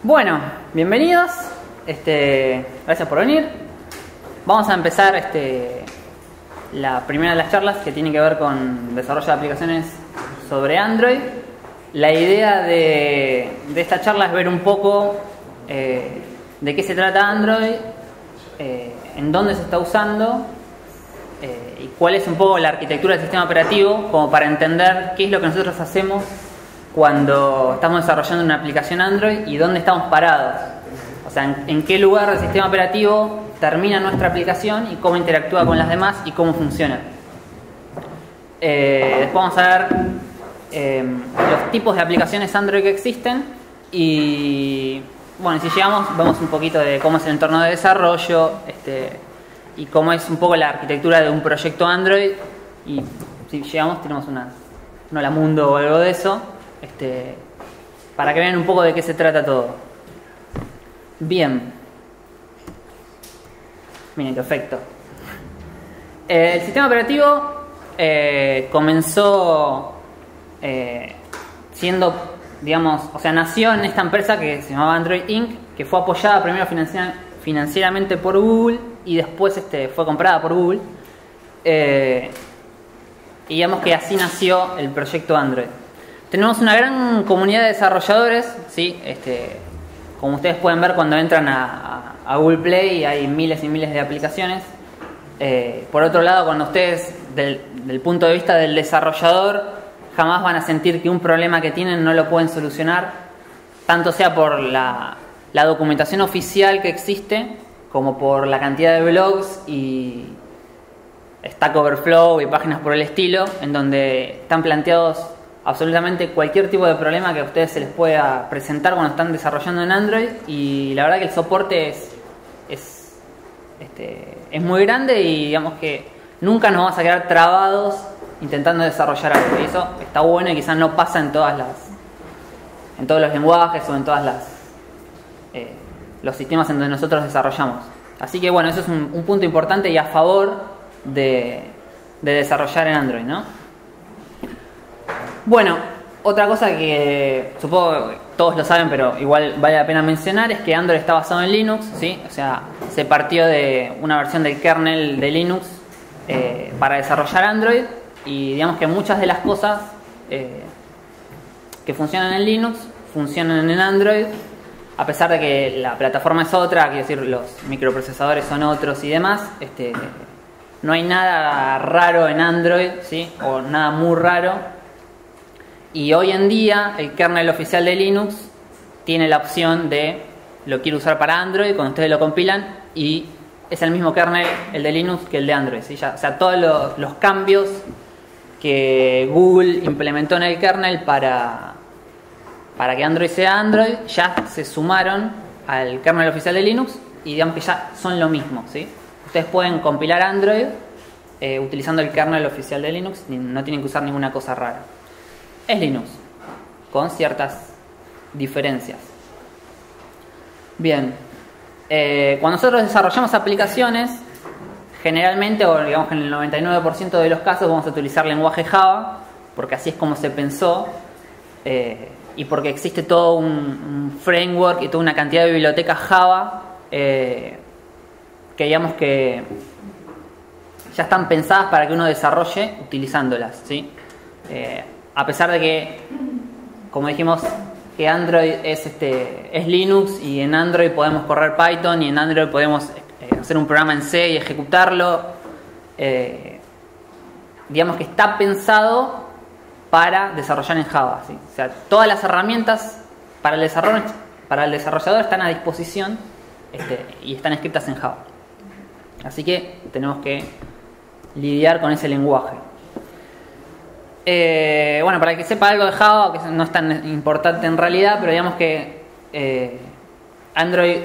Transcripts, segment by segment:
Bueno, bienvenidos. Gracias por venir. Vamos a empezar la primera de las charlas que tiene que ver con desarrollo de aplicaciones sobre Android. La idea de esta charla es ver un poco de qué se trata Android, en dónde se está usando y cuál es un poco la arquitectura del sistema operativo, como para entender qué es lo que nosotros hacemos cuando estamos desarrollando una aplicación Android y dónde estamos parados. O sea, en qué lugar del sistema operativo termina nuestra aplicación y cómo interactúa con las demás y cómo funciona. Después vamos a ver los tipos de aplicaciones Android que existen y, bueno, si llegamos, vemos un poquito de cómo es el entorno de desarrollo y cómo es un poco la arquitectura de un proyecto Android. Y si llegamos, tenemos una Hola Mundo o algo de eso, para que vean un poco de qué se trata todo. Bien. Miren qué efecto. El sistema operativo comenzó siendo, digamos, o sea, nació en esta empresa que se llamaba Android Inc., que fue apoyada primero financieramente por Google y después fue comprada por Google. Y digamos que así nació el proyecto Android. Tenemos una gran comunidad de desarrolladores, ¿sí? Como ustedes pueden ver cuando entran a Google Play, hay miles y miles de aplicaciones. Por otro lado, cuando ustedes, del punto de vista del desarrollador, jamás van a sentir que un problema que tienen no lo pueden solucionar, tanto sea por la documentación oficial que existe, como por la cantidad de blogs y Stack Overflow y páginas por el estilo, en donde están planteados absolutamente cualquier tipo de problema que a ustedes se les pueda presentar cuando están desarrollando en Android. Y la verdad que el soporte es muy grande y digamos que nunca nos vamos a quedar trabados intentando desarrollar algo. Y eso está bueno y quizás no pasa en todos los lenguajes o en todas los sistemas en donde nosotros desarrollamos. Así que bueno, eso es un punto importante y a favor de desarrollar en Android, ¿no? Bueno, otra cosa que supongo que todos lo saben, pero igual vale la pena mencionar, es que Android está basado en Linux, ¿sí? O sea, se partió de una versión del kernel de Linux para desarrollar Android, y digamos que muchas de las cosas que funcionan en Linux funcionan en Android, a pesar de que la plataforma es otra, quiero decir, los microprocesadores son otros y demás. No hay nada raro en Android, ¿sí? O nada muy raro. Y hoy en día el kernel oficial de Linux tiene la opción de lo quiero usar para Android cuando ustedes lo compilan, y es el mismo kernel el de Linux que el de Android, ¿sí? O sea, todos los cambios que Google implementó en el kernel para que Android sea Android ya se sumaron al kernel oficial de Linux y digamos que ya son lo mismo, ¿sí? Ustedes pueden compilar Android utilizando el kernel oficial de Linux, no tienen que usar ninguna cosa rara. Es Linux, con ciertas diferencias. Bien, cuando nosotros desarrollamos aplicaciones, generalmente, o digamos que en el 99% de los casos, vamos a utilizar lenguaje Java, porque así es como se pensó, y porque existe todo un framework y toda una cantidad de bibliotecas Java que digamos que ya están pensadas para que uno desarrolle utilizándolas, ¿sí? A pesar de que, como dijimos, que Android es Linux, y en Android podemos correr Python, y en Android podemos hacer un programa en C y ejecutarlo, digamos que está pensado para desarrollar en Java, ¿sí? O sea, todas las herramientas para el desarrollador están a disposición y están escritas en Java. Así que tenemos que lidiar con ese lenguaje. Bueno, para el que sepa algo de Java, que no es tan importante en realidad, pero digamos que Android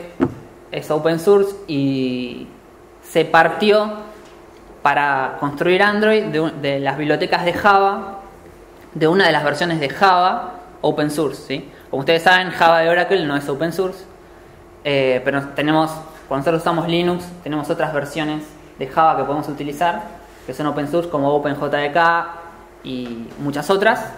es open source y se partió para construir Android de las bibliotecas de Java, de una de las versiones de Java open source, ¿sí? Como ustedes saben, Java de Oracle no es open source, pero cuando nosotros usamos Linux, tenemos otras versiones de Java que podemos utilizar, que son open source, como OpenJDK y muchas otras.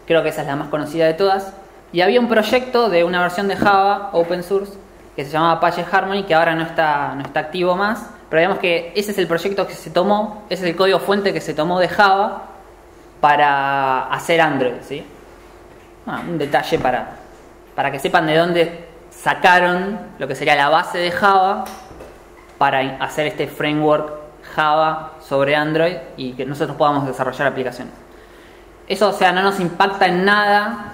Creo que esa es la más conocida de todas. Y había un proyecto de una versión de Java open source que se llamaba Apache Harmony, que ahora no está activo más, pero digamos que ese es el proyecto que se tomó, ese es el código fuente que se tomó de Java para hacer Android, ¿sí? Un detalle para que sepan de dónde sacaron lo que sería la base de Java para hacer este framework Java sobre Android y que nosotros podamos desarrollar aplicaciones. Eso, o sea, no nos impacta en nada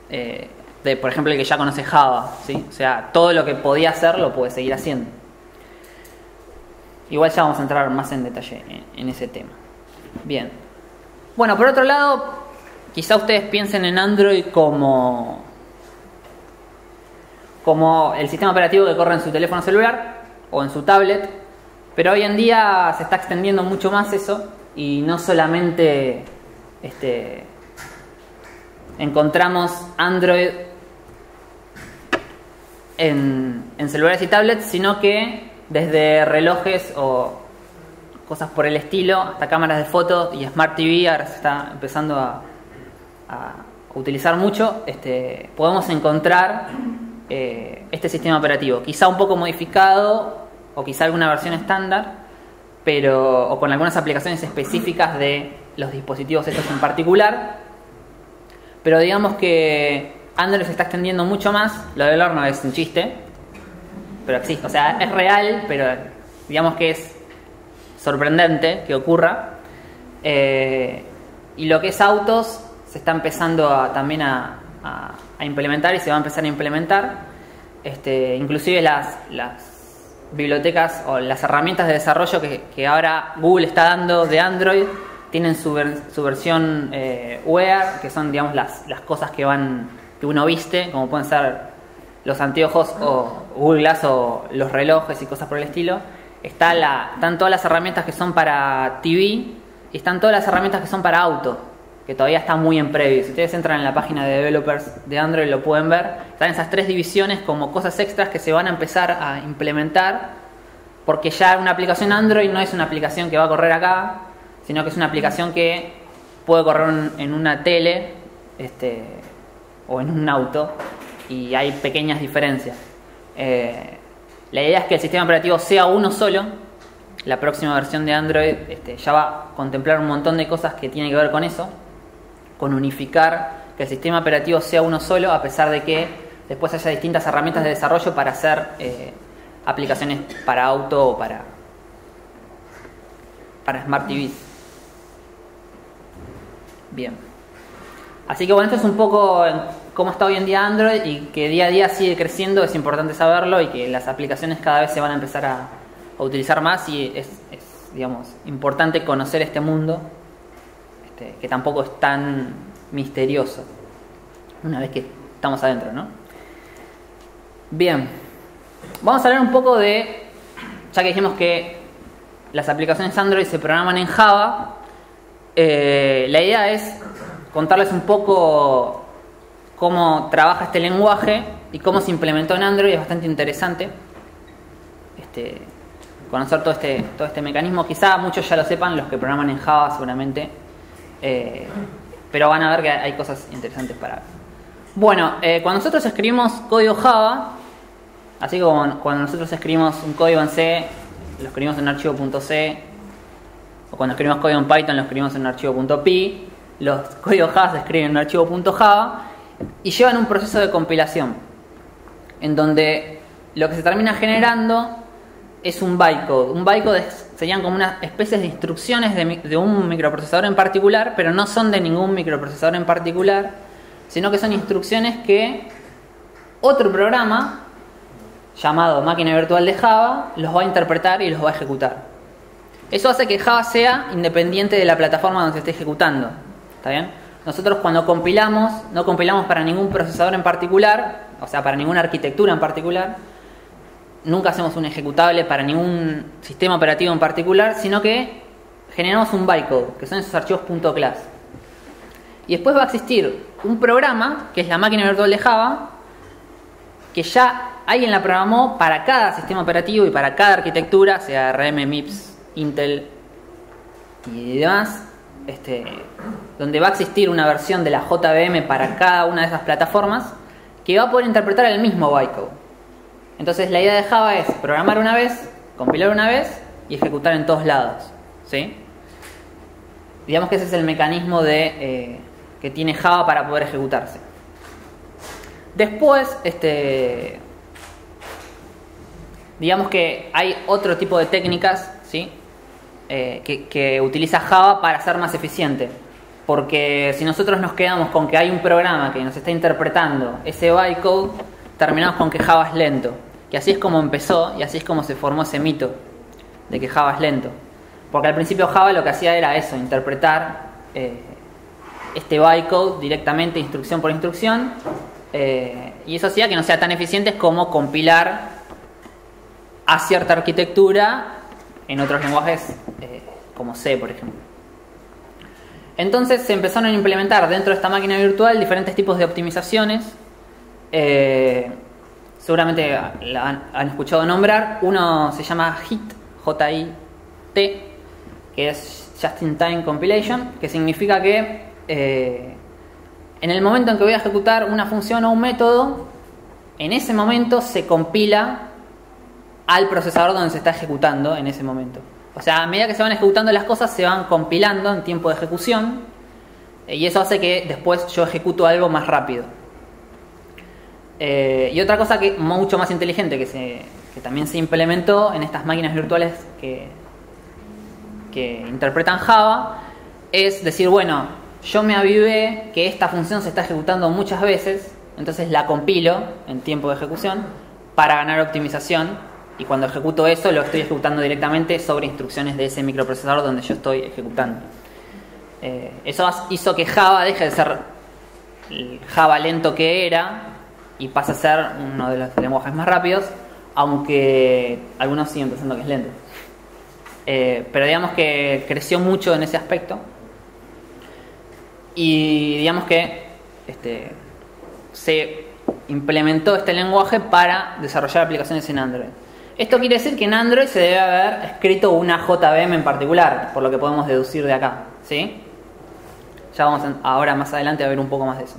de, por ejemplo, el que ya conoce Java, ¿sí? O sea, todo lo que podía hacer lo puede seguir haciendo. Igual ya vamos a entrar más en detalle en ese tema. Bien. Bueno, por otro lado, quizá ustedes piensen en Android como el sistema operativo que corre en su teléfono celular o en su tablet, pero hoy en día se está extendiendo mucho más eso y no solamente encontramos Android en celulares y tablets, sino que desde relojes o cosas por el estilo hasta cámaras de fotos y Smart TV, ahora se está empezando a utilizar mucho, podemos encontrar este sistema operativo, quizá un poco modificado o quizá alguna versión estándar, pero o con algunas aplicaciones específicas de los dispositivos estos en particular, pero digamos que Android se está extendiendo mucho más. Lo del horno es un chiste, pero existe, o sea, es real, pero digamos que es sorprendente que ocurra. Y lo que es autos se está empezando también a implementar y se va a empezar a implementar. Inclusive las bibliotecas o las herramientas de desarrollo que ahora Google está dando de Android tienen su versión Wear, que son, digamos, las cosas que uno viste, como pueden ser los anteojos o Google Glass o los relojes y cosas por el estilo. Están todas las herramientas que son para TV y están todas las herramientas que son para auto, que todavía está muy en previo. Si ustedes entran en la página de developers de Android lo pueden ver. Están esas tres divisiones como cosas extras que se van a empezar a implementar, porque ya una aplicación Android no es una aplicación que va a correr acá, sino que es una aplicación que puede correr en una tele o en un auto, y hay pequeñas diferencias. La idea es que el sistema operativo sea uno solo. La próxima versión de Android ya va a contemplar un montón de cosas que tienen que ver con eso, con unificar, que el sistema operativo sea uno solo, a pesar de que después haya distintas herramientas de desarrollo para hacer aplicaciones para auto o para Smart TVs. Bien. Así que bueno, esto es un poco cómo está hoy en día Android, y que día a día sigue creciendo. Es importante saberlo, y que las aplicaciones cada vez se van a empezar a utilizar más, y es digamos, importante conocer este mundo, que tampoco es tan misterioso una vez que estamos adentro, ¿no? Bien, vamos a hablar un poco ya que dijimos que las aplicaciones Android se programan en Java, la idea es contarles un poco cómo trabaja este lenguaje y cómo se implementó en Android. Es bastante interesante conocer todo este mecanismo. Quizá muchos ya lo sepan, los que programan en Java seguramente, pero van a ver que hay cosas interesantes para ver. Bueno, cuando nosotros escribimos código Java, así como cuando nosotros escribimos un código en C, lo escribimos en un archivo .c, o cuando escribimos código en Python lo escribimos en un archivo .py, los códigos Java se escriben en un archivo .java y llevan un proceso de compilación, en donde lo que se termina generando es un bytecode. Un bytecode serían como unas especies de instrucciones de un microprocesador en particular, pero no son de ningún microprocesador en particular, sino que son instrucciones que otro programa llamado máquina virtual de Java los va a interpretar y los va a ejecutar. Eso hace que Java sea independiente de la plataforma donde se esté ejecutando. ¿Está bien? Nosotros cuando compilamos, no compilamos para ningún procesador en particular, o sea, para ninguna arquitectura en particular. Nunca hacemos un ejecutable para ningún sistema operativo en particular, sino que generamos un bytecode, que son esos archivos .class. Y después va a existir un programa, que es la máquina virtual de Java, que ya alguien la programó para cada sistema operativo y para cada arquitectura, sea ARM, MIPS, Intel y demás, donde va a existir una versión de la JVM para cada una de esas plataformas que va a poder interpretar el mismo bytecode. Entonces la idea de Java es programar una vez, compilar una vez y ejecutar en todos lados, ¿sí? Digamos que ese es el mecanismo que tiene Java para poder ejecutarse. Después, digamos que hay otro tipo de técnicas, ¿sí? Que utiliza Java para ser más eficiente. Porque si nosotros nos quedamos con que hay un programa que nos está interpretando ese bytecode, terminamos con que Java es lento. Que así es como empezó y así es como se formó ese mito de que Java es lento. Porque al principio Java lo que hacía era eso, interpretar este bytecode directamente, instrucción por instrucción, y eso hacía que no sea tan eficiente como compilar a cierta arquitectura en otros lenguajes como C, por ejemplo. Entonces se empezaron a implementar dentro de esta máquina virtual diferentes tipos de optimizaciones. Seguramente la han escuchado nombrar. Uno se llama JIT, J-I-T, que es Just in Time Compilation, que significa que en el momento en que voy a ejecutar una función o un método, en ese momento se compila al procesador donde se está ejecutando en ese momento. O sea, a medida que se van ejecutando las cosas, se van compilando en tiempo de ejecución, y eso hace que después yo ejecuto algo más rápido. Y otra cosa que mucho más inteligente que también se implementó en estas máquinas virtuales que interpretan Java es decir, bueno, yo me avivé que esta función se está ejecutando muchas veces, entonces la compilo en tiempo de ejecución para ganar optimización, y cuando ejecuto eso lo estoy ejecutando directamente sobre instrucciones de ese microprocesador donde yo estoy ejecutando. Eso hizo que Java deje de ser el Java lento que era y pasa a ser uno de los lenguajes más rápidos, aunque algunos siguen pensando que es lento. Pero digamos que creció mucho en ese aspecto, y digamos que se implementó este lenguaje para desarrollar aplicaciones en Android. Esto quiere decir que en Android se debe haber escrito una JVM en particular, por lo que podemos deducir de acá, ¿sí? Ya vamos ahora más adelante a ver un poco más de eso.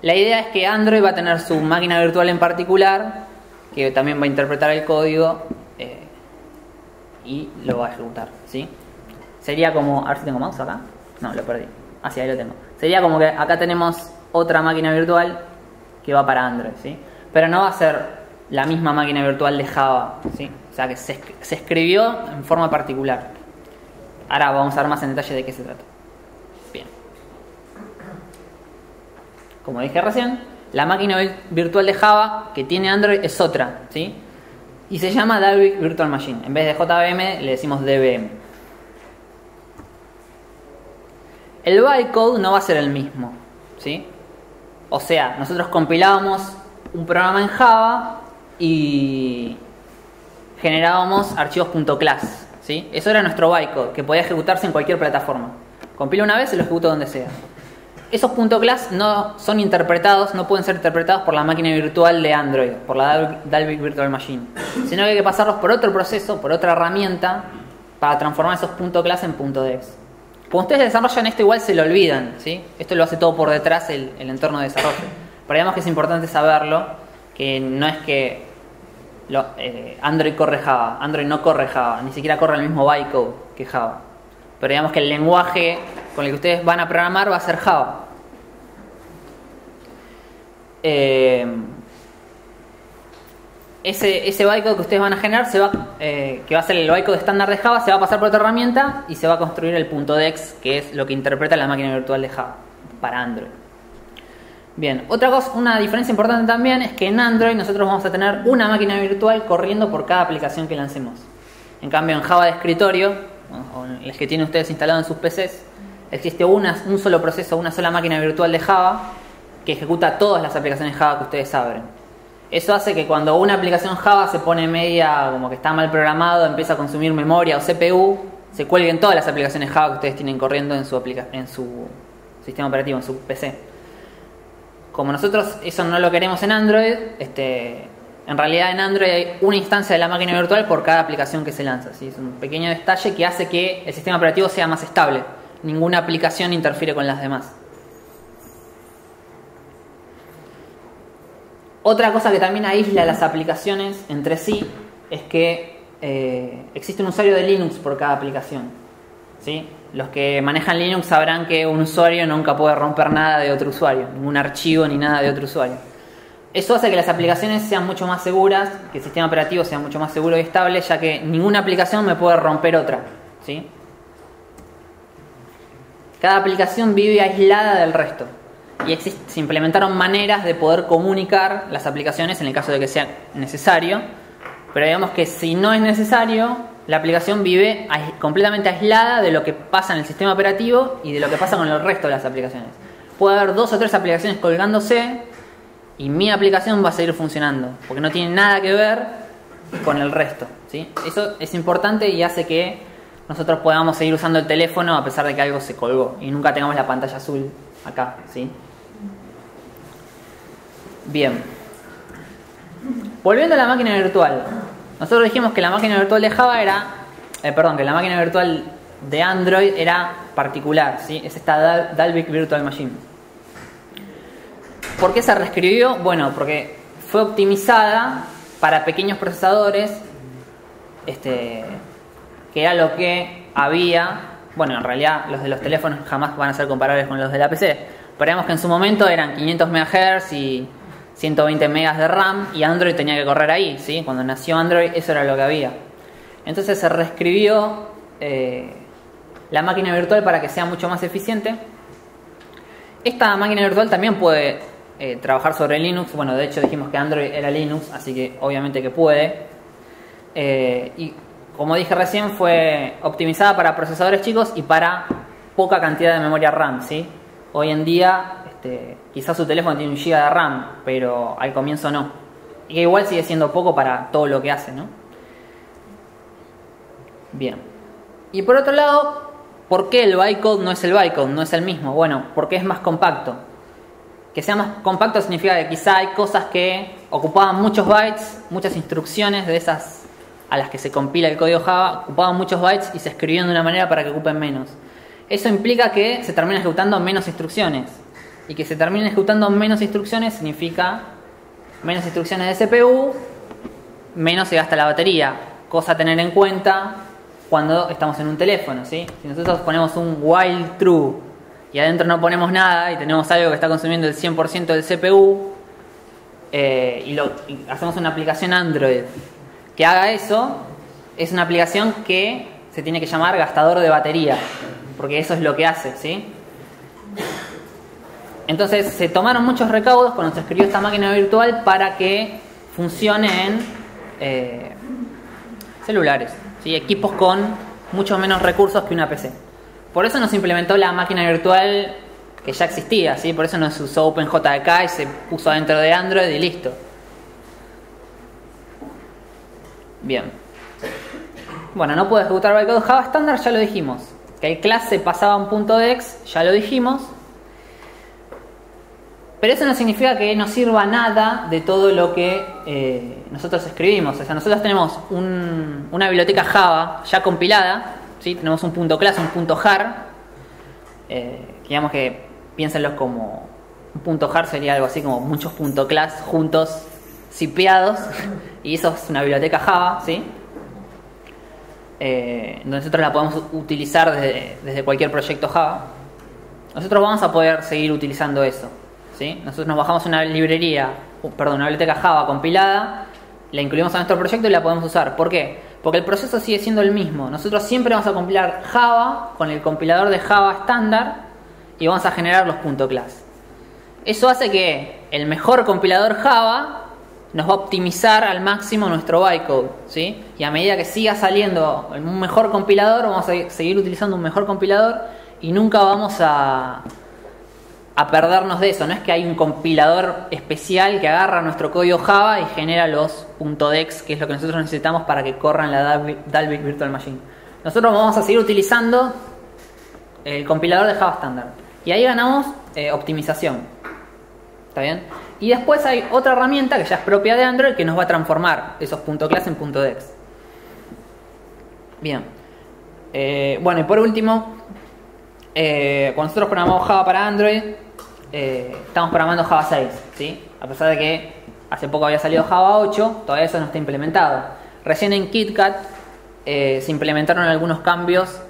La idea es que Android va a tener su máquina virtual en particular, que también va a interpretar el código y lo va a ejecutar, ¿sí? Sería como... A ver si tengo mouse acá. No, lo perdí. Ah, sí, ahí lo tengo. Sería como que acá tenemos otra máquina virtual que va para Android, ¿sí? Pero no va a ser la misma máquina virtual de Java, ¿sí? O sea que se escribió en forma particular. Ahora vamos a ver más en detalle de qué se trata. Bien. Como dije recién, la máquina virtual de Java que tiene Android es otra, ¿sí? Y se llama Dalvik Virtual Machine. En vez de JVM le decimos DVM. El bytecode no va a ser el mismo, ¿sí? O sea, nosotros compilábamos un programa en Java y generábamos archivos .class, ¿sí? Eso era nuestro bytecode, que podía ejecutarse en cualquier plataforma. Compilo una vez y lo ejecuto donde sea. Esos .class no son interpretados, no pueden ser interpretados por la máquina virtual de Android, por la Dalvik Virtual Machine, sino que hay que pasarlos por otro proceso, por otra herramienta, para transformar esos .class en .dex. Cuando ustedes desarrollan esto, igual se lo olvidan, ¿sí? Esto lo hace todo por detrás el entorno de desarrollo. Pero digamos que es importante saberlo, que no es que Android corre Java. Android no corre Java, ni siquiera corre el mismo bytecode que Java. Pero digamos que el lenguaje con el que ustedes van a programar va a ser Java. Ese bytecode que ustedes van a generar que va a ser el bytecode estándar de Java, se va a pasar por otra herramienta y se va a construir el .dex, que es lo que interpreta la máquina virtual de Java para Android. Bien, otra cosa, una diferencia importante también es que en Android nosotros vamos a tener una máquina virtual corriendo por cada aplicación que lancemos. En cambio, en Java de escritorio, o en las que tienen ustedes instalado en sus PCs, existe un solo proceso, una sola máquina virtual de Java que ejecuta todas las aplicaciones Java que ustedes abren. Eso hace que cuando una aplicación Java se pone media, como que está mal programado, empieza a consumir memoria o CPU, se cuelguen todas las aplicaciones Java que ustedes tienen corriendo en su sistema operativo, en su PC. Como nosotros eso no lo queremos en Android, en realidad en Android hay una instancia de la máquina virtual por cada aplicación que se lanza, ¿sí? Es un pequeño detalle que hace que el sistema operativo sea más estable. ninguna aplicación interfiere con las demás. Otra cosa que también aísla las aplicaciones entre sí es que existe un usuario de Linux por cada aplicación, ¿sí? Los que manejan Linux sabrán que un usuario nunca puede romper nada de otro usuario, ningún archivo ni nada de otro usuario. Eso hace que las aplicaciones sean mucho más seguras, que el sistema operativo sea mucho más seguro y estable, ya que ninguna aplicación me puede romper otra, ¿sí? Cada aplicación vive aislada del resto. Y se implementaron maneras de poder comunicar las aplicaciones en el caso de que sea necesario. Pero digamos que si no es necesario, la aplicación vive completamente aislada de lo que pasa en el sistema operativo y de lo que pasa con el resto de las aplicaciones. Puede haber 2 o 3 aplicaciones colgándose y mi aplicación va a seguir funcionando, porque no tiene nada que ver con el resto, ¿sí? Eso es importante y hace que nosotros podamos seguir usando el teléfono a pesar de que algo se colgó y nunca tengamos la pantalla azul acá, ¿sí? Bien. Volviendo a la máquina virtual. Nosotros dijimos que la máquina virtual de Java era... que la máquina virtual de Android era particular, ¿sí? Es esta Dalvik Virtual Machine. ¿Por qué se reescribió? Bueno, porque fue optimizada para pequeños procesadores, que era lo que había. Bueno, en realidad los de los teléfonos jamás van a ser comparables con los de la PC. Pero digamos que en su momento eran 500 MHz y 120 megas de RAM y Android tenía que correr ahí, ¿sí? Cuando nació Android eso era lo que había. Entonces se reescribió la máquina virtual para que sea mucho más eficiente. Esta máquina virtual también puede trabajar sobre Linux. Bueno, de hecho dijimos que Android era Linux, así que obviamente que puede. Y como dije recién, fue optimizada para procesadores chicos y para poca cantidad de memoria RAM, ¿sí? Hoy en día quizás su teléfono tiene 1 GB de RAM, pero al comienzo no. Y que igual sigue siendo poco para todo lo que hace, ¿no? Bien. Y por otro lado, ¿por qué el bytecode no es el bytecode? No es el mismo. Bueno, porque es más compacto. Que sea más compacto significa que quizá hay cosas que ocupaban muchos bytes, muchas instrucciones de esas a las que se compila el código Java, ocupaban muchos bytes y se escribían de una manera para que ocupen menos. Eso implica que se terminan ejecutando menos instrucciones. Y que se terminen ejecutando menos instrucciones significa menos instrucciones de CPU, menos se gasta la batería. Cosa a tener en cuenta cuando estamos en un teléfono, ¿sí? Si nosotros ponemos un while true y adentro no ponemos nada y tenemos algo que está consumiendo el 100% del CPU y hacemos una aplicación Android que haga eso, es una aplicación que se tiene que llamar gastador de batería, porque eso es lo que hace, ¿sí? Entonces se tomaron muchos recaudos cuando se escribió esta máquina virtual para que funcione en celulares, ¿sí? Equipos con mucho menos recursos que una PC. Por eso no se implementó la máquina virtual que ya existía, ¿sí? Por eso no se usó OpenJDK y se puso dentro de Android y listo. Bien. Bueno, no puede ejecutar bytecode Java estándar, ya lo dijimos. Que el class se pasaba a un punto de .exe, ya lo dijimos. Pero eso no significa que no sirva nada de todo lo que nosotros escribimos. O sea, nosotros tenemos una biblioteca Java ya compilada, ¿sí? Tenemos un punto class, un punto jar. Digamos que piénsenlos como un punto jar sería algo así como muchos punto class juntos, zipeados. Y eso es una biblioteca Java, ¿sí? Nosotros la podemos utilizar desde cualquier proyecto Java. Nosotros vamos a poder seguir utilizando eso, ¿sí? Nosotros nos bajamos una una biblioteca Java compilada, la incluimos a nuestro proyecto y la podemos usar. ¿Por qué? Porque el proceso sigue siendo el mismo. Nosotros siempre vamos a compilar Java con el compilador de Java estándar y vamos a generar los .class. Eso hace que el mejor compilador Java nos va a optimizar al máximo nuestro bytecode, ¿sí? Y a medida que siga saliendo un mejor compilador, vamos a seguir utilizando un mejor compilador y nunca vamos a perdernos de eso. No es que hay un compilador especial que agarra nuestro código Java y genera los .dex, que es lo que nosotros necesitamos para que corran la Dalvik Virtual Machine. Nosotros vamos a seguir utilizando el compilador de Java estándar. Y ahí ganamos optimización. ¿Está bien? Y después hay otra herramienta que ya es propia de Android que nos va a transformar esos .class en .dex. Bien. Bueno, y por último, cuando nosotros programamos Java para Android, estamos programando Java 6, ¿sí? A pesar de que hace poco había salido Java 8, todavía eso no está implementado. Recién en KitKat se implementaron algunos cambios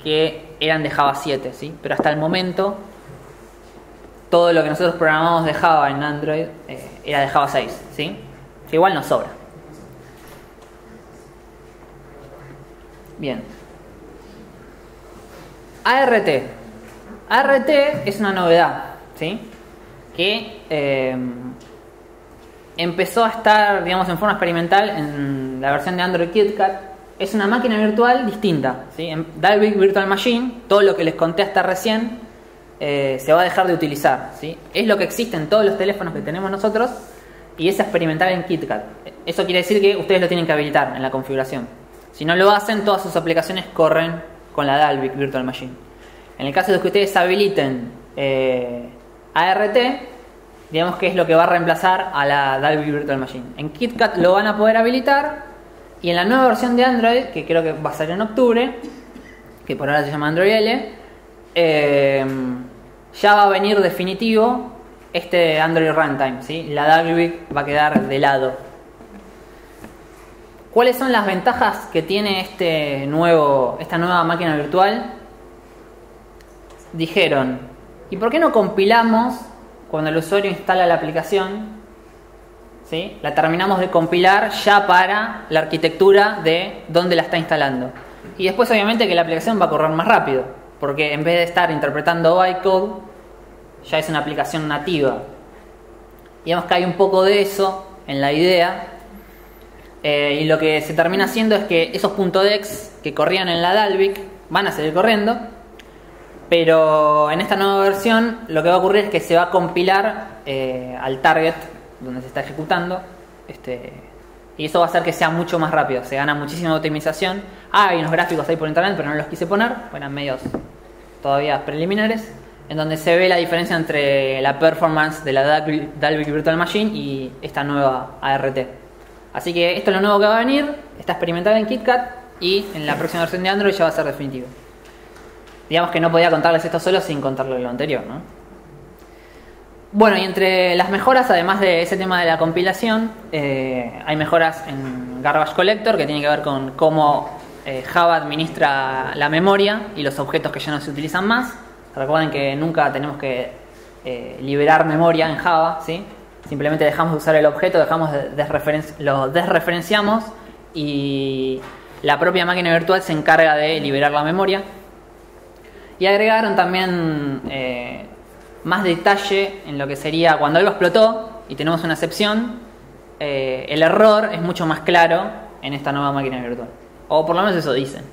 que eran de Java 7, ¿sí? Pero hasta el momento todo lo que nosotros programamos de Java en Android era de Java 6, ¿sí? Que igual nos sobra. Bien. ART. ART es una novedad, ¿sí? Que empezó a estar, digamos, en forma experimental en la versión de Android KitKat. Es una máquina virtual distinta, ¿sí? En Dalvik Virtual Machine, todo lo que les conté hasta recién se va a dejar de utilizar, ¿sí? Es lo que existe en todos los teléfonos que tenemos nosotros y es experimental en KitKat. Eso quiere decir que ustedes lo tienen que habilitar en la configuración. Si no lo hacen, todas sus aplicaciones corren con la Dalvik Virtual Machine. En el caso de que ustedes habiliten ART, digamos que es lo que va a reemplazar a la Dalvik Virtual Machine. En KitKat lo van a poder habilitar y en la nueva versión de Android, que creo que va a salir en octubre, que por ahora se llama Android L, ya va a venir definitivo este Android Runtime, ¿sí? La Dalvik va a quedar de lado. ¿Cuáles son las ventajas que tiene esta nueva máquina virtual? Dijeron, ¿y por qué no compilamos cuando el usuario instala la aplicación? ¿Sí? La terminamos de compilar ya para la arquitectura de dónde la está instalando. Y después obviamente que la aplicación va a correr más rápido, porque en vez de estar interpretando bytecode, ya es una aplicación nativa. Digamos que hay un poco de eso en la idea. Y lo que se termina haciendo es que esos .dex que corrían en la Dalvik van a seguir corriendo, pero en esta nueva versión lo que va a ocurrir es que se va a compilar al target donde se está ejecutando, y eso va a hacer que sea mucho más rápido, se gana muchísima optimización. Hay unos gráficos ahí por internet, pero no los quise poner, eran medios todavía preliminares, en donde se ve la diferencia entre la performance de la Dalvik Virtual Machine y esta nueva ART. Así que esto es lo nuevo que va a venir, está experimentado en KitKat y en la próxima versión de Android ya va a ser definitivo. Digamos que no podía contarles esto solo sin contarles lo anterior, ¿no? Bueno, y entre las mejoras, además de ese tema de la compilación, hay mejoras en Garbage Collector, que tiene que ver con cómo Java administra la memoria y los objetos que ya no se utilizan más. Recuerden que nunca tenemos que liberar memoria en Java, ¿sí? Simplemente dejamos de usar el objeto, lo desreferenciamos y la propia máquina virtual se encarga de liberar la memoria. Y agregaron también más detalle en lo que sería cuando algo explotó y tenemos una excepción, el error es mucho más claro en esta nueva máquina virtual. O por lo menos eso dicen.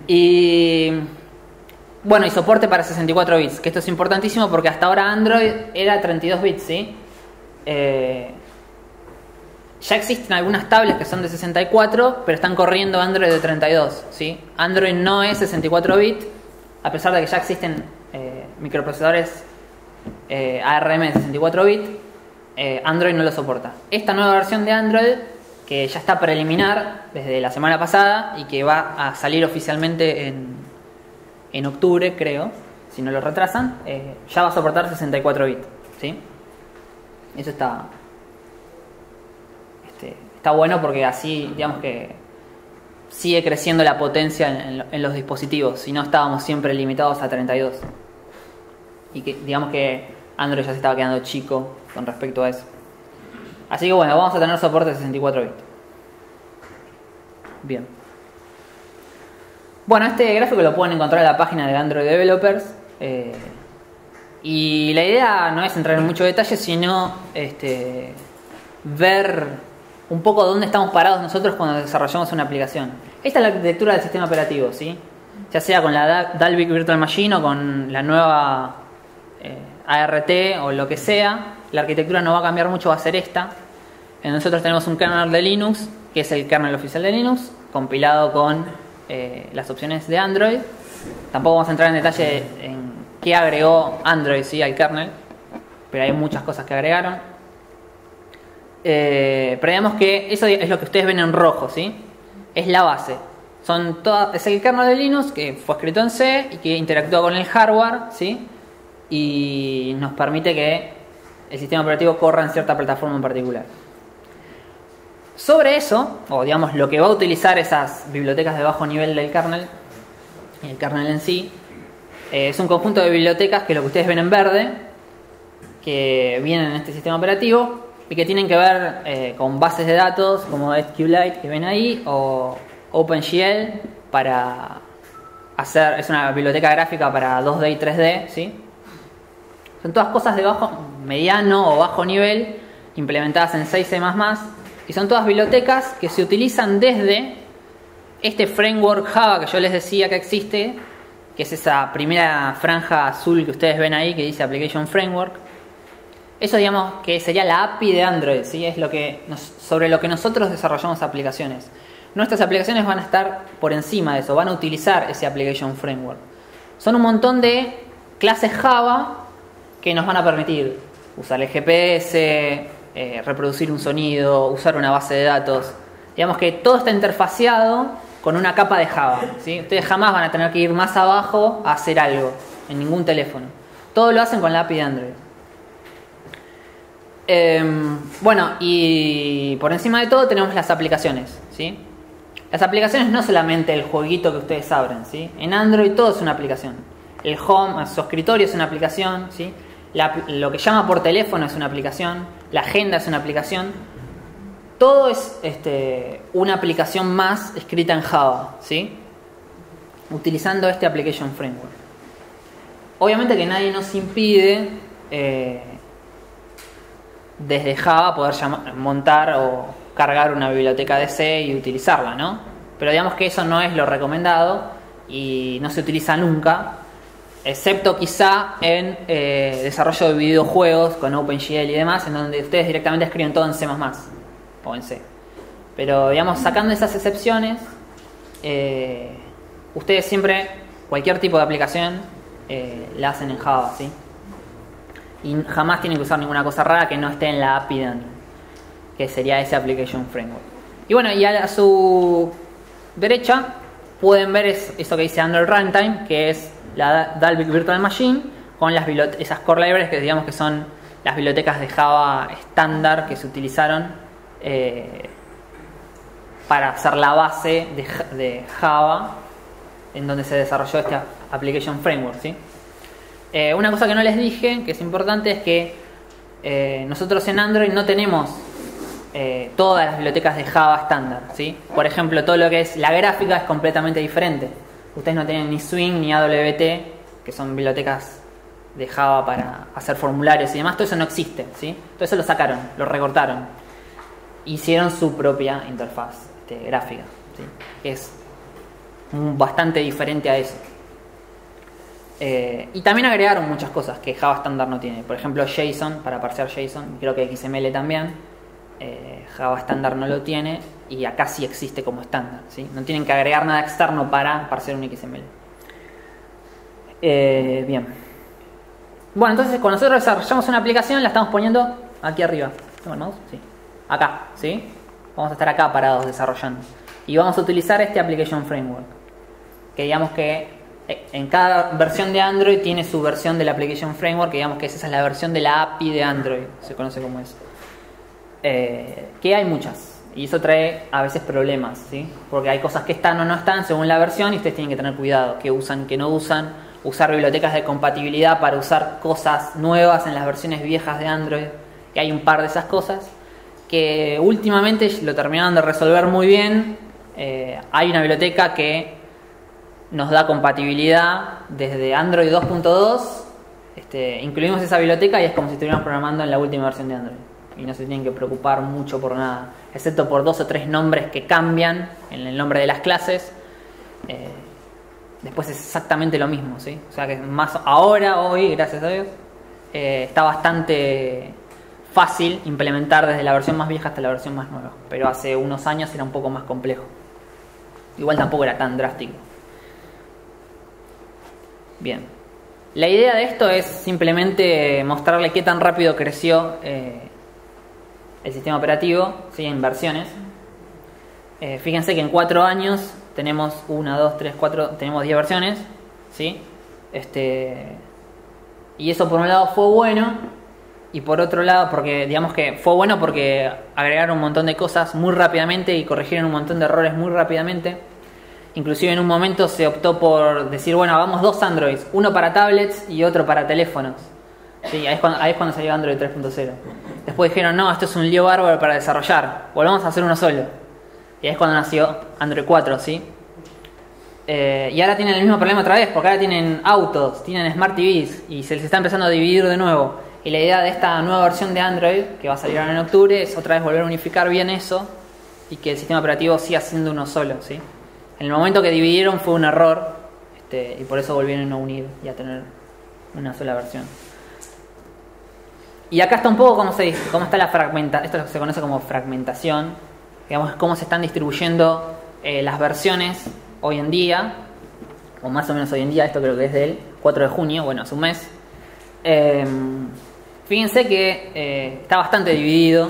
Y bueno, y soporte para 64 bits, que esto es importantísimo porque hasta ahora Android era 32 bits, ¿sí? Ya existen algunas tablets que son de 64, pero están corriendo Android de 32, ¿sí? Android no es 64 bits, a pesar de que ya existen microprocesadores ARM de 64 bits, Android no lo soporta. Esta nueva versión de Android, que ya está preliminar desde la semana pasada y que va a salir oficialmente en octubre, creo, si no lo retrasan, ya va a soportar 64 bits, ¿sí? Eso está bueno porque así, digamos que sigue creciendo la potencia en los dispositivos, si no estábamos siempre limitados a 32. Y que digamos que Android ya se estaba quedando chico con respecto a eso. Así que bueno, vamos a tener soporte de 64 bits. Bien. Bueno, este gráfico lo pueden encontrar en la página de Android Developers. Y la idea no es entrar en mucho detalle, sino ver un poco dónde estamos parados nosotros cuando desarrollamos una aplicación. Esta es la arquitectura del sistema operativo, ¿sí? Ya sea con la Dalvik Virtual Machine o con la nueva ART o lo que sea, la arquitectura no va a cambiar mucho, va a ser esta. Nosotros tenemos un kernel de Linux, que es el kernel oficial de Linux, compilado con las opciones de Android. Tampoco vamos a entrar en detalle en qué agregó Android, ¿sí?, al kernel, pero hay muchas cosas que agregaron. Pero digamos que eso es lo que ustedes ven en rojo, ¿sí? Es la base. Es el kernel de Linux que fue escrito en C y que interactúa con el hardware, ¿sí? Y nos permite que el sistema operativo corra en cierta plataforma en particular. Sobre eso, o digamos lo que va a utilizar esas bibliotecas de bajo nivel del kernel, el kernel en sí, es un conjunto de bibliotecas que es lo que ustedes ven en verde, que vienen en este sistema operativo y que tienen que ver con bases de datos como SQLite que ven ahí o OpenGL para hacer, es una biblioteca gráfica para 2D y 3D, ¿sí? Son todas cosas de mediano o bajo nivel implementadas en 6 C++. Y son todas bibliotecas que se utilizan desde este framework Java que yo les decía que existe, que es esa primera franja azul que ustedes ven ahí que dice Application Framework. Eso, digamos, que sería la API de Android, ¿sí? Es sobre lo que nosotros desarrollamos aplicaciones. Nuestras aplicaciones van a estar por encima de eso, van a utilizar ese Application Framework. Son un montón de clases Java que nos van a permitir usar el GPS, reproducir un sonido, usar una base de datos. Digamos que todo está interfaceado con una capa de Java, ¿sí? Ustedes jamás van a tener que ir más abajo a hacer algo en ningún teléfono. Todo lo hacen con la API de Android. Bueno, y por encima de todo tenemos las aplicaciones, ¿sí? Las aplicaciones no solamente el jueguito que ustedes abren, ¿sí? En Android todo es una aplicación. El Home, su escritorio es una aplicación, ¿sí? Lo que llama por teléfono es una aplicación. La agenda es una aplicación. Todo es una aplicación más escrita en Java, ¿sí? Utilizando este Application Framework. Obviamente que nadie nos impide desde Java poder montar o cargar una biblioteca de C y utilizarla, ¿no? Pero digamos que eso no es lo recomendado y no se utiliza nunca, excepto quizá en desarrollo de videojuegos con OpenGL y demás, en donde ustedes directamente escriben todo en C++ o en C. Pero digamos, sacando esas excepciones, ustedes siempre, cualquier tipo de aplicación, la hacen en Java, ¿sí? Y jamás tienen que usar ninguna cosa rara que no esté en la API de Android, que sería ese Application Framework. Y bueno, y a su derecha pueden ver eso que dice Android Runtime, que es la Dalvik Virtual Machine, con esas core libraries que digamos que son las bibliotecas de Java estándar que se utilizaron para hacer la base de Java en donde se desarrolló este Application Framework, ¿sí? Una cosa que no les dije, que es importante, es que nosotros en Android no tenemos todas las bibliotecas de Java estándar, ¿sí? Por ejemplo, todo lo que es la gráfica es completamente diferente. Ustedes no tienen ni Swing ni AWT, que son bibliotecas de Java para hacer formularios y demás. Todo eso no existe, ¿sí? Todo eso lo sacaron, lo recortaron. Hicieron su propia interfaz gráfica, ¿sí? Que es bastante diferente a eso. Y también agregaron muchas cosas que Java estándar no tiene. Por ejemplo, JSON, para parsear JSON. Creo que XML también. Java estándar no lo tiene. Y acá sí existe como estándar, ¿sí? No tienen que agregar nada externo para parsear un XML. Bien. Bueno, entonces cuando nosotros desarrollamos una aplicación, la estamos poniendo aquí arriba. ¿Tengo el mouse? Sí. Acá, ¿sí? Vamos a estar acá parados desarrollando. Y vamos a utilizar este Application Framework. Que digamos que en cada versión de Android tiene su versión del Application Framework, que digamos que esa es la versión de la API de Android, se conoce como eso. Que hay muchas, y eso trae a veces problemas, ¿sí? Porque hay cosas que están o no están según la versión y ustedes tienen que tener cuidado, que usan, que no usan, usar bibliotecas de compatibilidad para usar cosas nuevas en las versiones viejas de Android, que hay un par de esas cosas, que últimamente lo terminaron de resolver muy bien. Hay una biblioteca que nos da compatibilidad desde Android 2.2. Incluimos esa biblioteca y es como si estuviéramos programando en la última versión de Android. Y no se tienen que preocupar mucho por nada, excepto por 2 o 3 nombres que cambian en el nombre de las clases. Después es exactamente lo mismo, ¿sí? O sea que más ahora, hoy, gracias a Dios, está bastante fácil implementar desde la versión más vieja hasta la versión más nueva. Pero hace unos años era un poco más complejo. Igual tampoco era tan drástico. Bien, la idea de esto es simplemente mostrarle qué tan rápido creció el sistema operativo, ¿sí? En versiones. Fíjense que en 4 años tenemos 1, 2, 3, 4, tenemos 10 versiones, ¿sí? Y eso por un lado fue bueno, y por otro lado, porque digamos que fue bueno porque agregaron un montón de cosas muy rápidamente y corrigieron un montón de errores muy rápidamente. Inclusive en un momento se optó por decir, bueno, hagamos 2 Androids, uno para tablets y otro para teléfonos. Sí, ahí es cuando salió Android 3.0. Después dijeron, no, esto es un lío bárbaro para desarrollar, volvamos a hacer uno solo. Y ahí es cuando nació Android 4, ¿sí? Y ahora tienen el mismo problema otra vez, porque ahora tienen autos, tienen Smart TVs, y se les está empezando a dividir de nuevo. Y la idea de esta nueva versión de Android, que va a salir ahora en octubre, es otra vez volver a unificar bien eso, y que el sistema operativo siga siendo uno solo, ¿sí? En el momento que dividieron fue un error, y por eso volvieron a unir y a tener una sola versión. Y acá está un poco cómo está la fragmentación. Esto se conoce como fragmentación. Digamos, cómo se están distribuyendo las versiones hoy en día, o más o menos hoy en día. Esto creo que es del 4 de junio, bueno, hace un mes. Fíjense que está bastante dividido.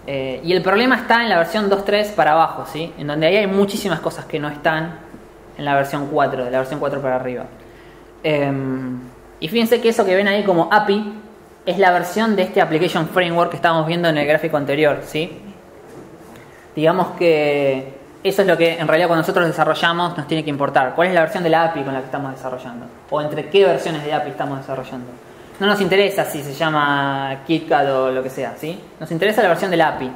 Y el problema está en la versión 2.3 para abajo, ¿sí? En donde ahí hay muchísimas cosas que no están en la versión 4, de la versión 4 para arriba. Y fíjense que eso que ven ahí como API es la versión de este Application Framework que estábamos viendo en el gráfico anterior, ¿sí? Digamos que eso es lo que en realidad cuando nosotros desarrollamos nos tiene que importar. ¿Cuál es la versión de la API con la que estamos desarrollando? O entre qué versiones de API estamos desarrollando. No nos interesa si se llama KitKat o lo que sea, ¿sí? Nos interesa la versión de la API,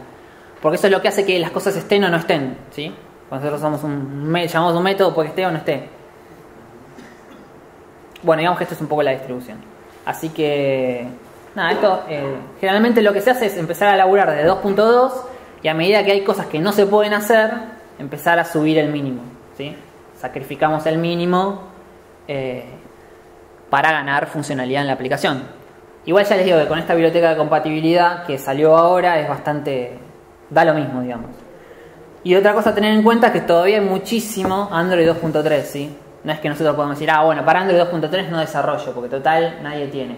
porque eso es lo que hace que las cosas estén o no estén, ¿sí? Cuando nosotros llamamos un método puede que esté o no esté. Bueno, digamos que esto es un poco la distribución. Así que nada, esto generalmente lo que se hace es empezar a laburar de 2.2 y a medida que hay cosas que no se pueden hacer, empezar a subir el mínimo, ¿sí? Sacrificamos el mínimo para ganar funcionalidad en la aplicación. Igual ya les digo que con esta biblioteca de compatibilidad que salió ahora es bastante... da lo mismo, digamos. Y otra cosa a tener en cuenta es que todavía hay muchísimo Android 2.3, ¿sí? No es que nosotros podamos decir, bueno, para Android 2.3 no desarrollo, porque total nadie tiene.